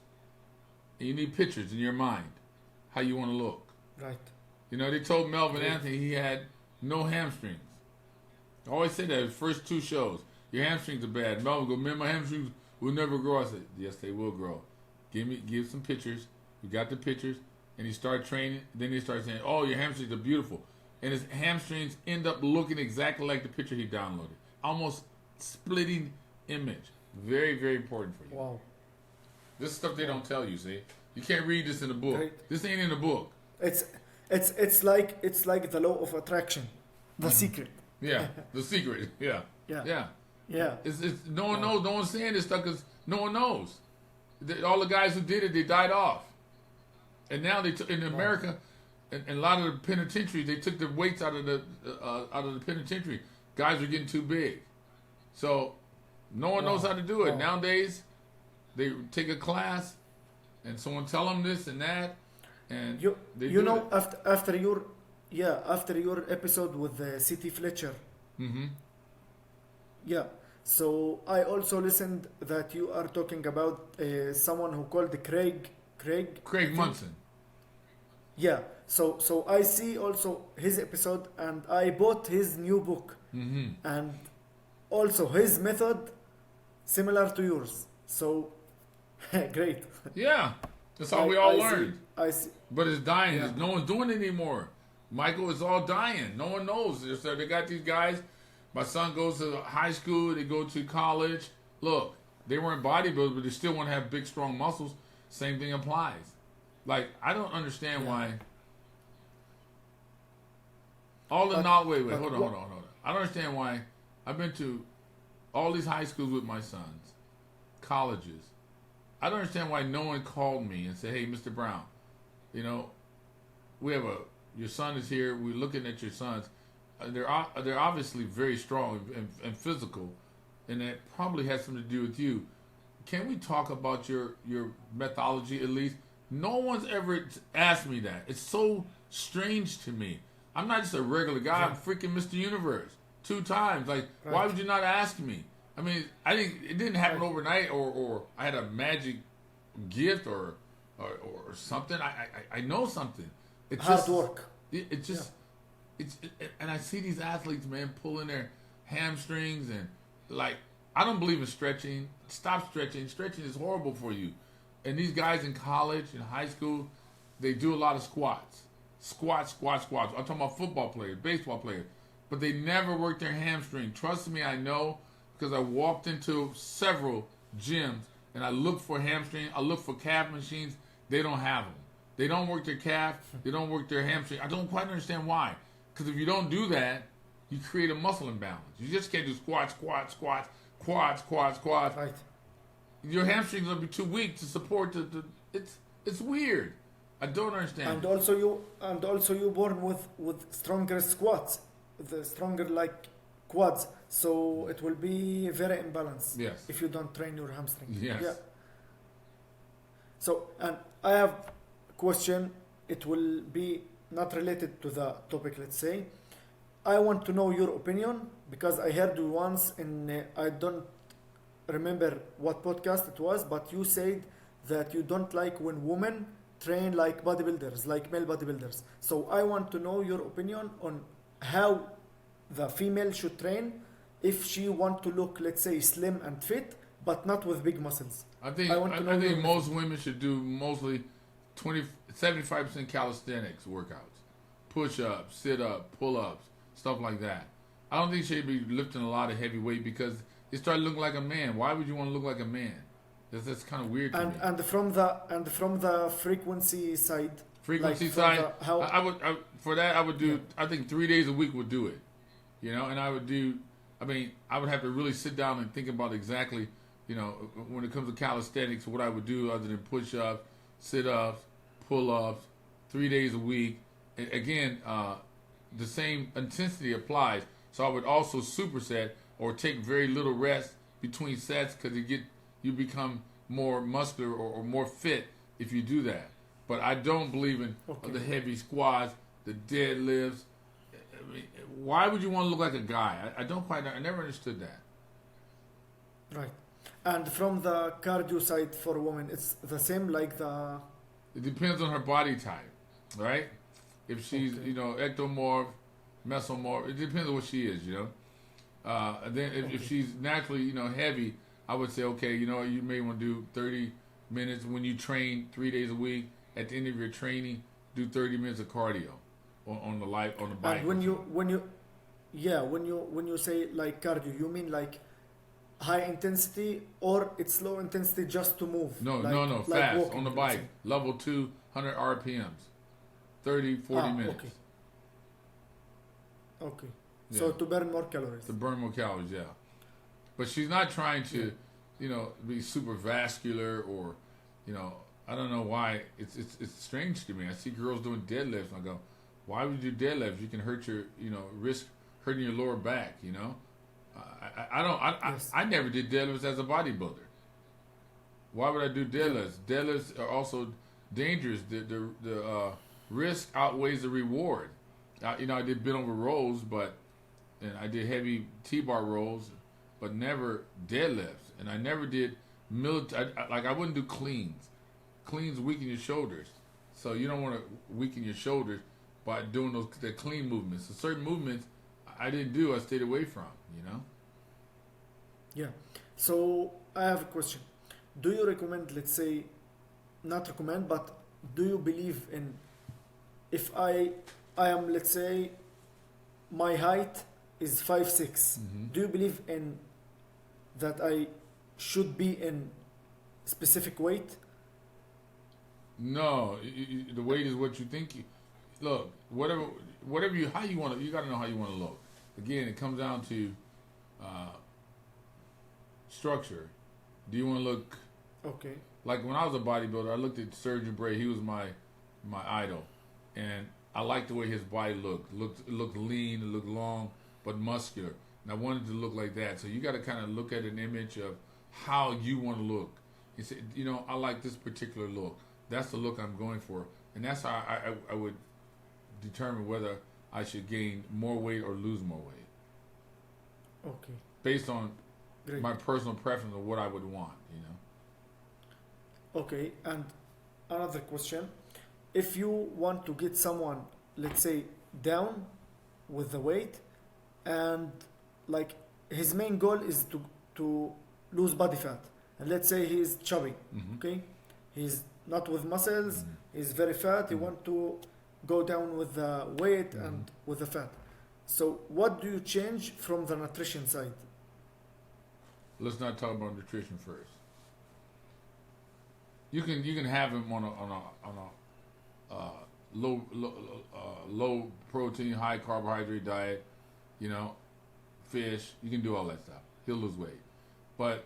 and you need pictures in your mind, how you want to look. Right. They told Melvin Anthony he had no hamstrings. I always say that his first 2 shows. Your hamstrings are bad. Melvin go, man, my hamstrings will never grow. I said, yes, they will grow. Give some pictures. We got the pictures. And he started training. Then he started saying, oh, your hamstrings are beautiful. And his hamstrings end up looking exactly like the picture he downloaded. Almost splitting image. Very, very important for you. Wow. This is stuff they don't tell you, see? You can't read this in a book. Right. This ain't in a book. It's like the law of attraction. The secret. Yeah. The secret. Yeah. Yeah. It's no one knows. No one's saying this stuff because no one knows. All the guys who did it, they died off. And now in America, and a lot of the penitentiaries, they took the weights out of the penitentiary. Guys were getting too big, so no one knows how to do it nowadays. They take a class, and someone tell them this and that, and after your episode with C.T. Fletcher. Mm-hmm. Yeah, So I also listened that you are talking about someone who called Craig. I Craig think. Munson. Yeah. So I see also his episode, and I bought his new book, Mm-hmm. and also his method similar to yours. So great. Yeah, that's how I we all I see learned. I see. But it's dying. Yeah. No one's doing it anymore. Michael, it's all dying. No one knows. So they got these guys. My son goes to high school. They go to college. Look, they weren't bodybuilders, but they still want to have big, strong muscles. Same thing applies. Like, I don't understand why. All the knowledge. Wait. Hold on. I don't understand why. I've been to all these high schools with my sons, colleges. I don't understand why no one called me and said, "Hey, Mr. Brown, you know, we have your son is here. We're looking at your sons. They're obviously very strong and physical, and that probably has something to do with you. Can we talk about your methodology at least?" No one's ever asked me that. It's so strange to me. I'm not just a regular guy. I'm freaking Mr. Universe 2 times. Like, why would you not ask me? I mean, it didn't happen overnight, or I had a magic gift or something. I know something. It's Hard just, work. It just and I see these athletes, man, pulling their hamstrings, and like, I don't believe in stretching. Stop stretching. Stretching is horrible for you. And these guys in college and high school, they do a lot of squats. Squats. I'm talking about football players, baseball players. But they never work their hamstring. Trust me, I know, because I walked into several gyms and I look for hamstring. I look for calf machines. They don't have them. They don't work their calf. They don't work their hamstring. I don't quite understand why. Because if you don't do that, you create a muscle imbalance. You just can't do squats, quads. Right. Your hamstrings will be too weak to support it's weird. I don't understand. And also you born with stronger squats, the stronger like quads. So it will be very imbalanced. Yes. If you don't train your hamstring. Yes. Yeah. So, and I have a question. It will be not related to the topic, let's say. I want to know your opinion because I heard you once in I don't remember what podcast it was, but you said that you don't like when women train like bodybuilders, like male bodybuilders. So I want to know your opinion on how the female should train if she want to look, let's say, slim and fit, but not with big muscles. I think most women should do mostly 75% calisthenics workouts, push-ups, sit-up, pull-ups, stuff like that. I don't think she'd be lifting a lot of heavy weight because it started looking like a man. Why would you want to look like a man? That's kind of weird to me. And from the frequency side. Frequency like side, I would do. Yeah. I think 3 days a week would do it. You know, and I would do. I mean, I would have to really sit down and think about exactly, you know, when it comes to calisthenics, what I would do other than push-ups, sit-ups, pull-ups, 3 days a week. And again, the same intensity applies. So I would also superset or take very little rest between sets because you become more muscular or more fit if you do that. But I don't believe in the heavy squats, the deadlifts. I mean, why would you want to look like a guy? I never understood that. Right. And from the cardio side for women, it's the same like the... It depends on her body type, right? If she's, ectomorph, mesomorph, it depends on what she is, Then if she's naturally, heavy, I would say, okay, you may want to do 30 minutes when you train 3 days a week. At the end of your training, do 30 minutes of cardio on the bike. And when you say like cardio, you mean like high intensity or it's low intensity just to move? No, like fast walking, on the bike. Level 2, 100 RPMs, 30, 40 minutes. Okay. Yeah. So to burn more calories. To burn more calories, yeah. But she's not trying to, be super vascular or, I don't know why. It's strange to me. I see girls doing deadlifts and I go, why would you do deadlifts? You can hurt your, risk hurting your lower back, I never did deadlifts as a bodybuilder. Why would I do deadlifts? Deadlifts are also dangerous. The risk outweighs the reward. I did bent over rows, and I did heavy T-bar rolls, but never deadlifts. And I never did like I wouldn't do cleans. Cleans weaken your shoulders. So you don't want to weaken your shoulders by doing the clean movements. So certain movements I didn't do, I stayed away from, you know? Yeah. So I have a question. Do you recommend, let's say, not recommend, but do you believe in, if I am, let's say, my height is 5'6", do you believe in that I should be in specific weight? No, the weight is what you think. Look, whatever you, how you want to, you got to know how you want to look. Again, it comes down to structure. Do you want to look? Okay. Like when I was a bodybuilder, I looked at Surgeon Bray. He was my idol, and I liked the way his body looked. It looked lean, it looked long, but muscular. And I wanted to look like that. So you got to kind of look at an image of how you want to look. You say, you know, I like this particular look. That's the look I'm going for, and that's how I would determine whether I should gain more weight or lose more weight. Okay. Based on Great. my personal preference of what I would want, you know. Okay, and another question. If you want to get someone, let's say, down with the weight, and like his main goal is to lose body fat, and let's say he is chubby, okay? He's not with muscles, he's very fat, he want to go down with the weight and with the fat. So what do you change from the nutrition side? Let's not talk about nutrition first. You can have him on a low protein, high carbohydrate diet, you know, fish. You can do all that stuff. He'll lose weight, but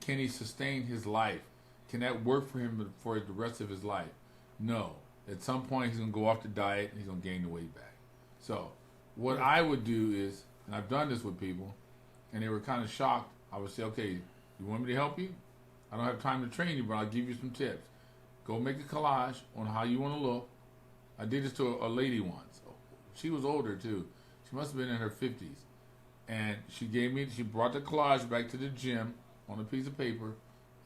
can he sustain his life? Can that work for him for the rest of his life? No. At some point, he's gonna go off the diet and he's gonna gain the weight back. So, what I would do is, and I've done this with people, and they were kind of shocked. I would say, okay, you want me to help you? I don't have time to train you, but I'll give you some tips. Go make a collage on how you want to look. I did this to a lady once. She was older too. She must have been in her 50s. And she brought the collage back to the gym on a piece of paper.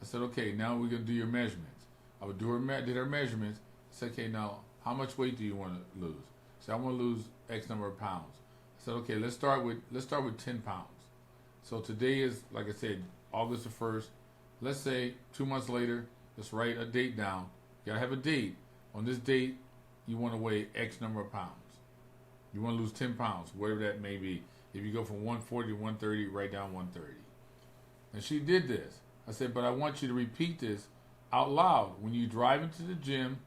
I said, okay, now we're going to do your measurements. I would did her measurements. I said, okay, now how much weight do you want to lose? She said, I want to lose X number of pounds. I said, okay, let's start with 10 pounds. So today is, like I said, August the 1st. Let's say 2 months later, let's write a date down. You gotta have a date. On this date, you want to weigh X number of pounds. You want to lose 10 pounds, whatever that may be. If you go from 140 to 130, write down 130. And she did this. I said, but I want you to repeat this out loud. When you drive into the gym,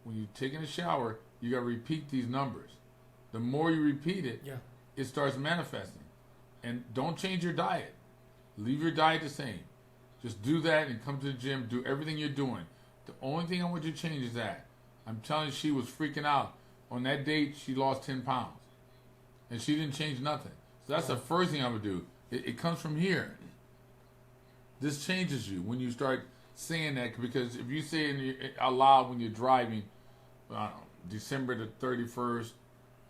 when you're taking a shower, you gotta repeat these numbers. The more you repeat it, it starts manifesting. And don't change your diet. Leave your diet the same. Just do that and come to the gym. Do everything you're doing. The only thing I want you to change is that. I'm telling you, she was freaking out. On that date, she lost 10 pounds. And she didn't change nothing. So that's the first thing I would do. It comes from here. This changes you when you start saying that. Because if you say it out loud when you're driving, I don't know, December the 31st,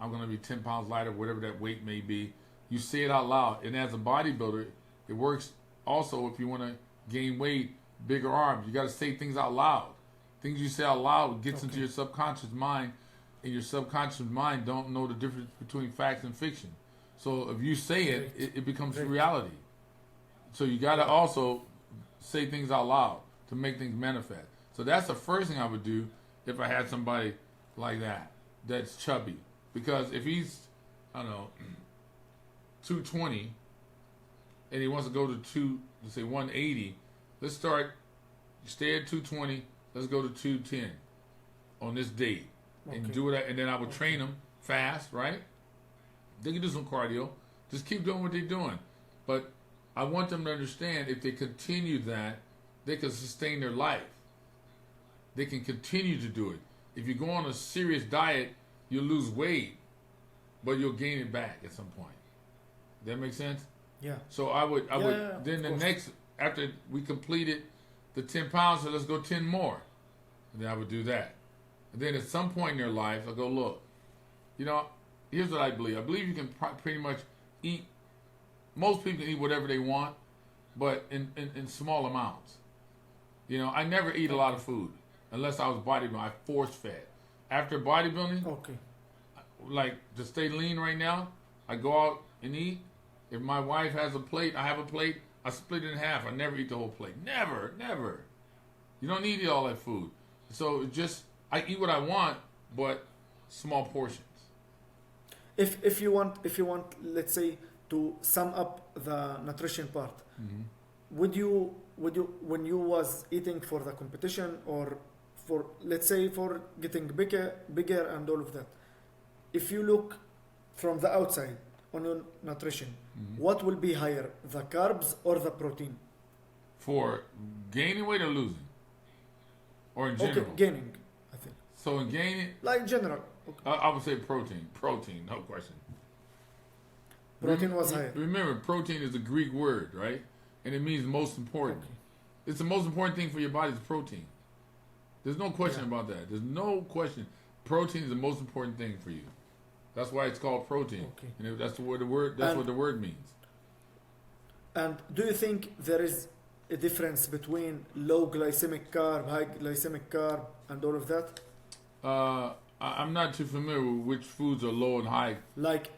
I'm going to be 10 pounds lighter, whatever that weight may be. You say it out loud. And as a bodybuilder, it works also if you want to gain weight, bigger arms. You got to say things out loud. Things you say out loud gets into your subconscious mind, and your subconscious mind don't know the difference between facts and fiction. So if you say it, it becomes reality. So you got to also say things out loud to make things manifest. So that's the first thing I would do if I had somebody like that, that's chubby. Because if he's, I don't know, 220, and he wants to go to 180, let's stay at 220, let's go to 210 on this date. And do it, and then I would train them fast, right? They can do some cardio. Just keep doing what they're doing. But I want them to understand if they continue that, they can sustain their life. They can continue to do it. If you go on a serious diet, you'll lose weight, but you'll gain it back at some point. Does that make sense? Yeah. So I would then the next, after we completed the 10 pounds, so let's go 10 more. And then I would do that. And then at some point in their life, I go, look, you know, here's what I believe. I believe you can pretty much eat, most people can eat whatever they want, but in small amounts. You know, I never eat a lot of food unless I was bodybuilding. I force fed. After bodybuilding, Okay. like to stay lean right now, I go out and eat. If my wife has a plate, I have a plate. I split it in half. I never eat the whole plate. Never, never. You don't need to eat all that food. So just I eat what I want, but small portions. If you want, let's say, to sum up the nutrition part, would you when you was eating for the competition or for, let's say, for getting bigger and all of that, if you look from the outside on your nutrition, what will be higher, the carbs or the protein? For gaining weight or losing? Or in general? Okay, gaining, I think. So in gaining, Like general. Okay. I would say protein. Protein, no question. Protein was higher. Remember, protein is a Greek word, right? And it means most important. Okay. It's the most important thing for your body is protein. There's no question about that. There's no question. Protein is the most important thing for you. That's why it's called protein. Okay. And that's what the word means. And do you think there is a difference between low glycemic carb, high glycemic carb, and all of that? I'm not too familiar with which foods are low and high. Like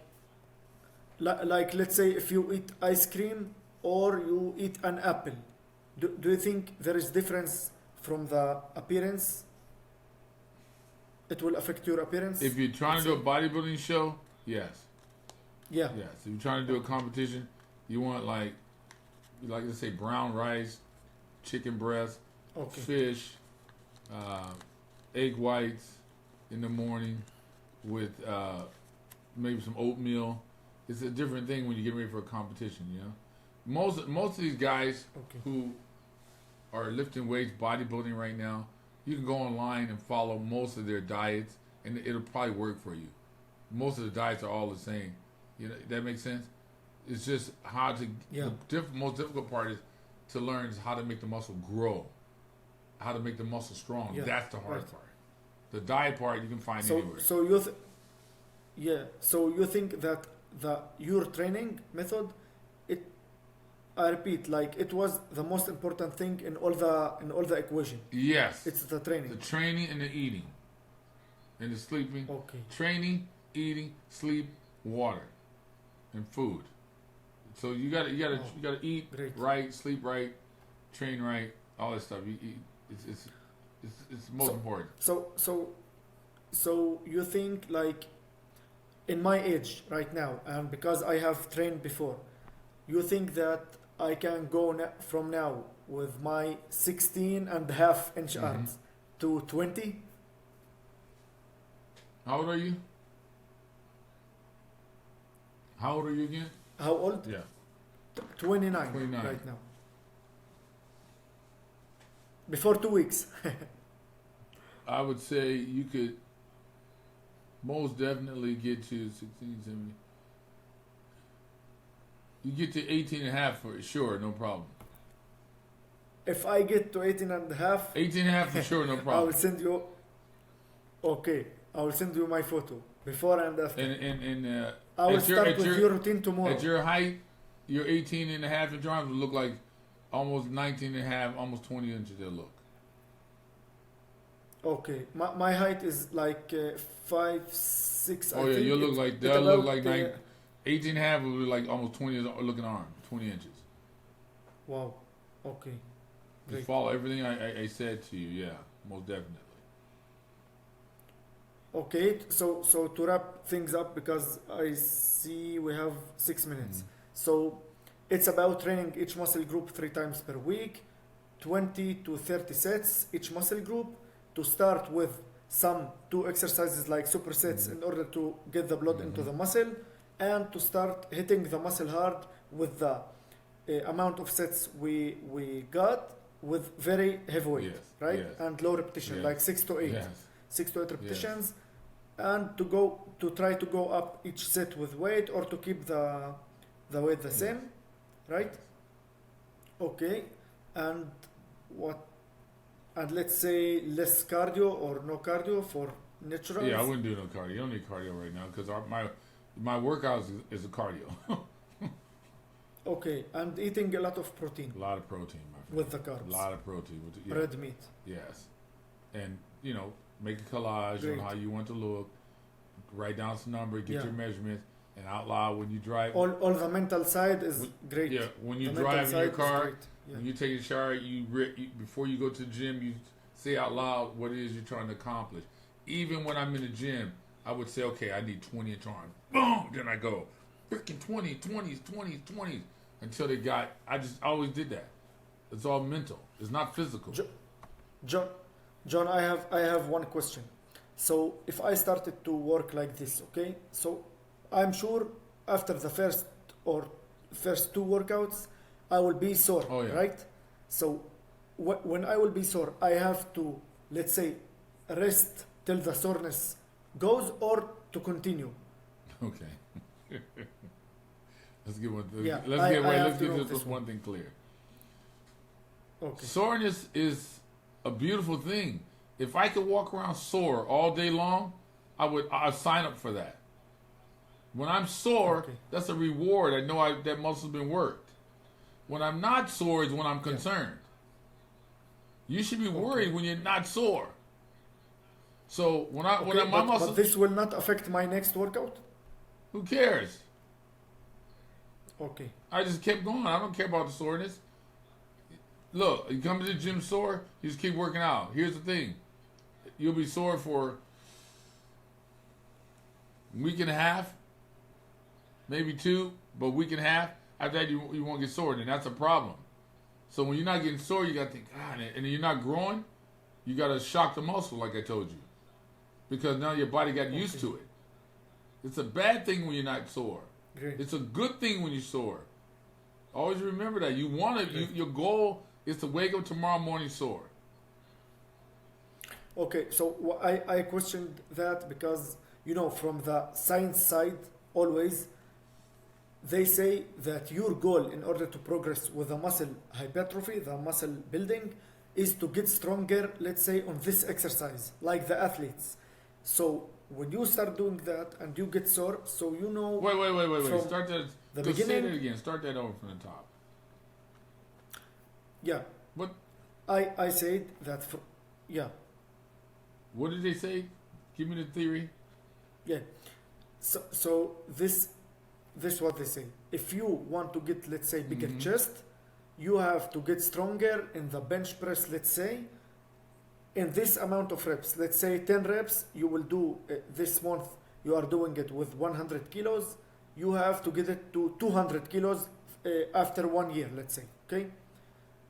let's say if you eat ice cream or you eat an apple, do you think there is difference from the appearance? It will affect your appearance? If you're trying to do a bodybuilding show, yes. Yeah. Yes. If you're trying to do a competition, you want like let's say brown rice, chicken breast, Okay. fish, egg whites in the morning with maybe some oatmeal. It's a different thing when you get ready for a competition, you know. Most of these guys Okay. who are lifting weights, bodybuilding right now, you can go online and follow most of their diets, and it'll probably work for you. Most of the diets are all the same. You know, that makes sense. It's just how to. Yeah. The most difficult part is to learn is how to make the muscle grow, how to make the muscle strong. Yeah, That's the hard right. part. The diet part you can find anywhere. So you think that your training method, I repeat, like it was the most important thing in all the equation. Yes. It's the training. The training and the eating. And the sleeping. Okay. Training, eating, sleep, water, and food. So you gotta eat Great. right, sleep right, train right, all that stuff. You eat, it's most important. So you think, like, in my age right now, and because I have trained before, you think that I can go from now with my 16.5-inch arms to 20? How old are you? How old are you again? How old? Yeah. 29 29. right now. Before 2 weeks. I would say you could most definitely get to 16, 17. You get to 18 and a half for sure, no problem. If I get to 18.5, 18 and a half for sure, no I will problem. send you. Okay, I will send you my photo before and after. And I will at start with your routine tomorrow. At your height, your 18 and a half inch arms will look like almost 19 and a half, almost 20 inches they'll look. Okay, my height is like 5'6". Oh yeah, you'll look like, they'll look like 18 and a half will be like almost 20 looking arm, 20 inches. Wow, okay. Just Great. follow everything I said to you, yeah, most definitely. Okay, so to wrap things up, because I see we have 6 minutes. So it's about training each muscle group 3 times per week, 20 to 30 sets each muscle group, to start with some 2 exercises like supersets in order to get the blood into the muscle, and to start hitting the muscle hard with the amount of sets we got with very heavy weight, Yes, right? yes. And low repetition, Yes. like 6 to 8. Yes. 6 to 8 repetitions, and to try to go up each set with weight, or to keep the weight the same, right? Okay, and let's say less cardio or no cardio for naturals. Yeah, I wouldn't do no cardio. You don't need cardio right now because my workout is a cardio. Okay, and eating a lot of protein A lot of protein, my friend. with the carbs. A lot of protein. With the, Red meat. Yes. And, you know, make a collage Great. on how you want to look. Write down some numbers, get Yeah. your measurements, and out loud when you drive. All the mental side is great. Yeah, when you The mental drive in your side is car, great. Yeah. when you take a shower, you before you go to the gym, you say out loud what it is you're trying to accomplish. Even when I'm in the gym, I would say, okay, I need 20 inch arms. Boom! Then I go, freaking 20s, until they got, I always did that. It's all mental. It's not physical. John, I have one question. So if I started to work like this, okay? So I'm sure after the first two workouts, I will be sore, Oh, yeah. right? So when I will be sore, I have to, let's say, rest till the soreness goes or to continue. Okay. Let's get one. Yeah, Let's to get know this this one thing clear. Okay. Soreness is a beautiful thing. If I could walk around sore all day long, I'd sign up for that. When I'm sore, Okay. that's a reward. I know that muscle's been worked. When I'm not sore is when I'm concerned. You should be worried when you're not sore. So when my muscles, but this will not affect my next workout? who cares? Okay. I just kept going. I don't care about the soreness. Look, you come to the gym sore, you just keep working out. Here's the thing. You'll be sore for a week and a half, maybe two, but a week and a half. After that, you won't get sore, and that's a problem. So when you're not getting sore, you got to think, God, and you're not growing, you got to shock the muscle, like I told you. Because now your body got used to it. It's a bad thing when you're not sore. Great. It's a good thing when you're sore. Always remember that. You want to. Your goal is to wake up tomorrow morning sore. Okay, so I questioned that because, from the science side, always, they say that your goal in order to progress with the muscle hypertrophy, the muscle building, is to get stronger, let's say, on this exercise, like the athletes. So when you start doing that and you get sore, so Wait. from Start that. the Say beginning. that again. Start that over from the top. Yeah, What? I said that, What did they say? Give me the theory. yeah. So this what they say. If you want to get, let's say, bigger chest, you have to get stronger in the bench press, let's say, in this amount of reps. Let's say 10 reps, you will do this month, you are doing it with 100 kilos. You have to get it to 200 kilos after 1 year, let's say, okay?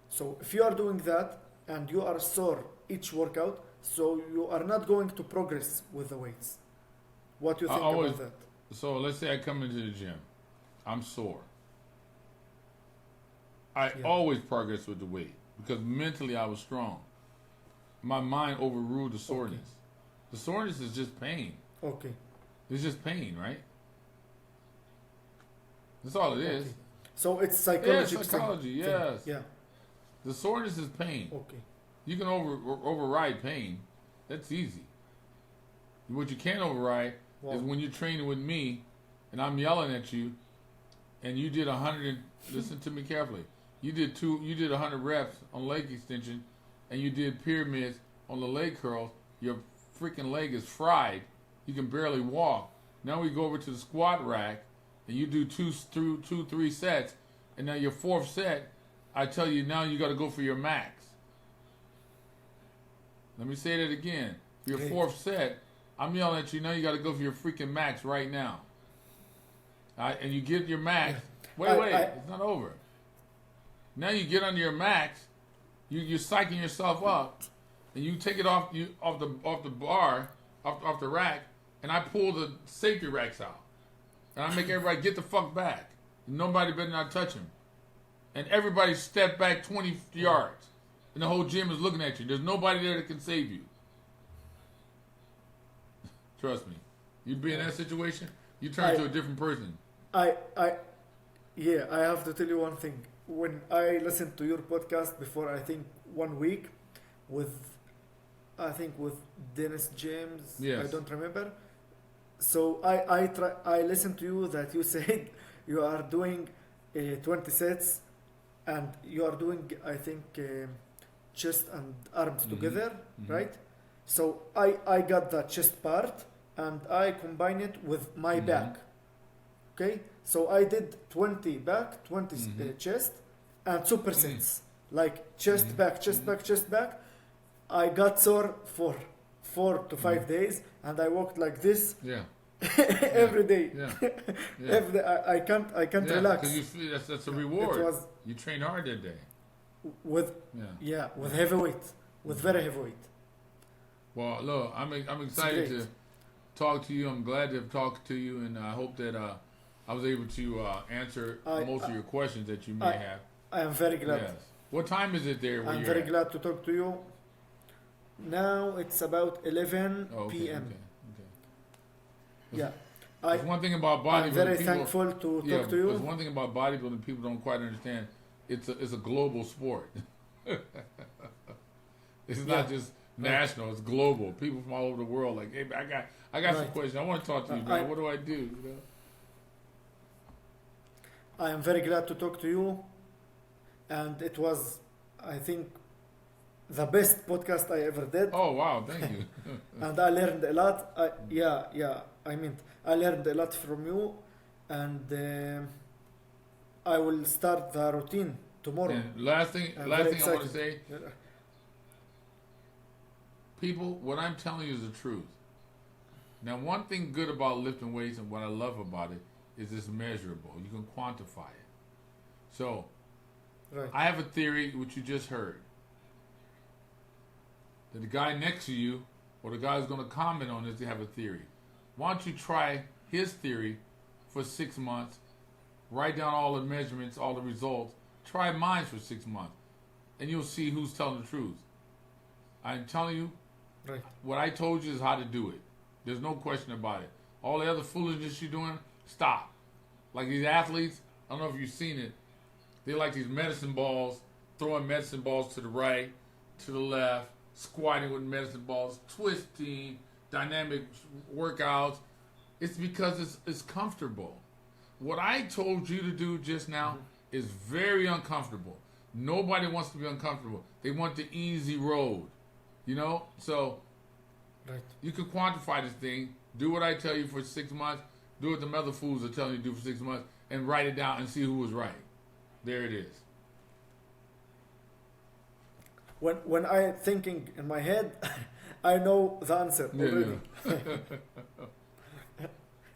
So if you are doing that and you are sore each workout, so you are not going to progress with the weights. What do you think about that? So let's say I come into the gym. I'm sore. I always progress with the weight because mentally I was strong. My mind overruled the soreness. Okay. The soreness is just pain. Okay. It's just pain, right? That's all it is. So it's psychology. Yeah, psychology, yes. Yeah. The soreness is pain. Okay. You can override pain. That's easy. What you can't override is when you're training with me and I'm yelling at you and you did 100, listen to me carefully. You did 100 reps on leg extension and you did pyramids on the leg curls. Your freaking leg is fried. You can barely walk. Now we go over to the squat rack and you do three sets, and now your fourth set, I tell you now you got to go for your max. Let me say that again. Your fourth set, I'm yelling at you now. You got to go for your freaking max right now. And you get your max. Wait, it's not over. Now you get under your max. You're psyching yourself up, and you take it off the bar, off the rack, and I pull the safety racks out, and I make everybody get the fuck back. Nobody better not touch him, and everybody step back 20 yards, and the whole gym is looking at you. There's nobody there that can save you. Trust me. You be in that situation, you turn into a different person. I have to tell you one thing. When I listened to your podcast before, I think 1 week, with Dennis James. Yes. I don't remember. So I listened to you that you said you are doing 20 sets, and you are doing, I think, chest and arms together, right? So I got the chest part and I combine it with my back. Okay, so I did 20 back, 20 chest, and super sets like chest back, chest back, chest back. I got sore for 4 to 5 days, and I walked like this. Yeah. Every day. Yeah. Every day. I can't relax. Because you feel that's a reward. It was you train hard that day. with with heavy weight, with very heavy weight. Well, look, I'm excited to talk to you. I'm glad to have talked to you, and I hope that I was able to answer most of your questions that you may have. I am very glad. Yes. What time is it there? I'm very glad to talk to you. Now it's about 11 p.m. Okay. Yeah. There's one thing about bodybuilding. I'm very thankful to talk to you. There's one thing about bodybuilding people don't quite understand. It's a global sport. It's not just national. It's global. People from all over the world. Like, hey, I got some questions. I want to talk to you, man. What do I do? You know? I am very glad to talk to you, and it was, I think, the best podcast I ever did. Oh wow, thank you. And I learned a lot. I learned a lot from you, and I will start the routine tomorrow. And last thing I want to say, people, what I'm telling you is the truth. Now, one thing good about lifting weights and what I love about it is it's measurable. You can quantify it. So, I have a theory, which you just heard, that the guy next to you or the guy who's going to comment on this, they have a theory. Why don't you try his theory for 6 months, write down all the measurements, all the results, try mine for 6 months, and you'll see who's telling the truth. I'm telling you, what I told you is how to do it. There's no question about it. All the other foolishness you're doing, stop. Like these athletes, I don't know if you've seen it, they're like these medicine balls, throwing medicine balls to the right, to the left, squatting with medicine balls, twisting, dynamic workouts. It's because it's comfortable. What I told you to do just now is very uncomfortable. Nobody wants to be uncomfortable. They want the easy road, you know? So you can quantify this thing, do what I tell you for 6 months, do what the other fools are telling you to do for 6 months, and write it down and see who was right. There it is. When I'm thinking in my head, I know the answer already.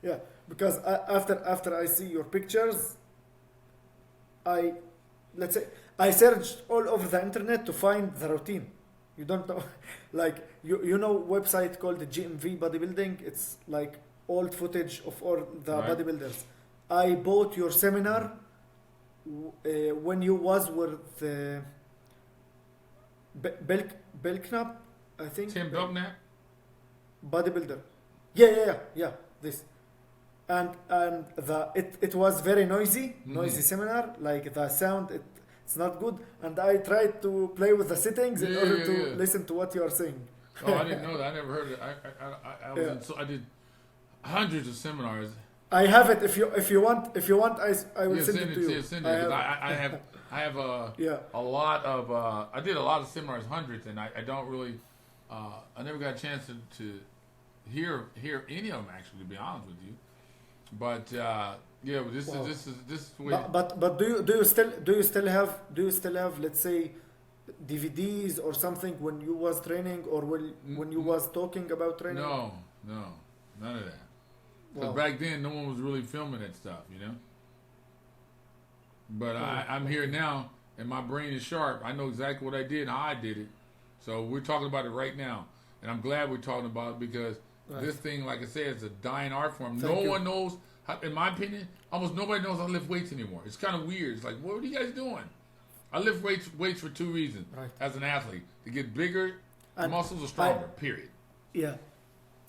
Yeah, because after I see your pictures, I searched all over the internet to find the routine. You don't know, like you know website called the GMV Bodybuilding. It's like old footage of all the bodybuilders. I bought your seminar when you was with Belknap, I think. Tim Belknap? Bodybuilder. Yeah. This. And it was very noisy seminar. Like the sound, it's not good. And I tried to play with the settings in order to listen to what you are saying. Oh, I didn't know that. I never heard it. I did hundreds of seminars. I have it. If you want, I will send it to you. Send it. I have a lot of. I did a lot of seminars, hundreds, and I don't really. I never got a chance to hear any of them actually. To be honest with you, but this is the way. But do you still have let's say DVDs or something when you was training or when you was talking about training? No, none of that. Because back then, no one was really filming that stuff, you know. But I'm here now, and my brain is sharp. I know exactly what I did and how I did it. So we're talking about it right now. And I'm glad we're talking about it because this thing, like I said, is a dying art form. No one knows, in my opinion, almost nobody knows how to lift weights anymore. It's kind of weird. It's like, what are you guys doing? I lift weights for 2 reasons as an athlete. To get bigger, muscles are stronger, period. Yeah.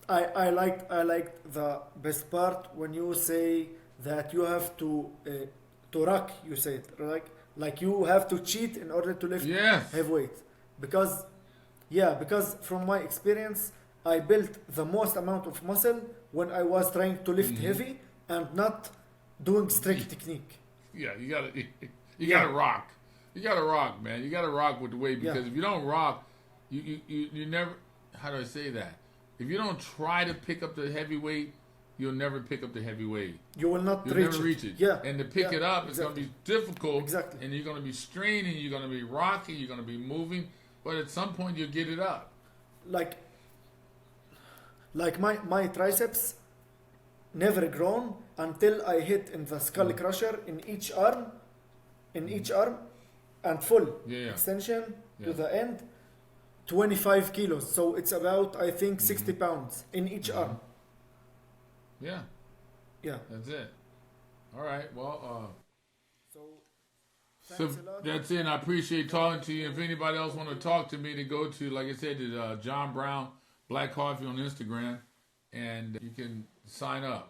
I liked the best part when you say that you have to rock. You say it like you have to cheat in order to lift heavy weight because from my experience I built the most amount of muscle when I was trying to lift heavy and not doing strict technique. Yeah, you gotta rock. You gotta rock, man. You gotta rock with the weight because if you don't rock, you never. How do I say that? If you don't try to pick up the heavy weight, you'll never pick up the heavy weight. You will not reach it. Yeah. And to pick it up, it's exactly. gonna be difficult. Exactly. And you're gonna be straining. You're gonna be rocking. You're gonna be moving. But at some point, you'll get it up. Like my triceps never grown until I hit in the skull crusher in each arm, and full extension to the end, 25 kilos. So it's about, I think, 60 pounds in each arm. Yeah. Yeah. That's it. All right. Well, so thanks a lot. That's it. I appreciate talking to you. If anybody else want to talk to me, to go to, like I said, to John Brown Black Coffee on Instagram, and you can sign up.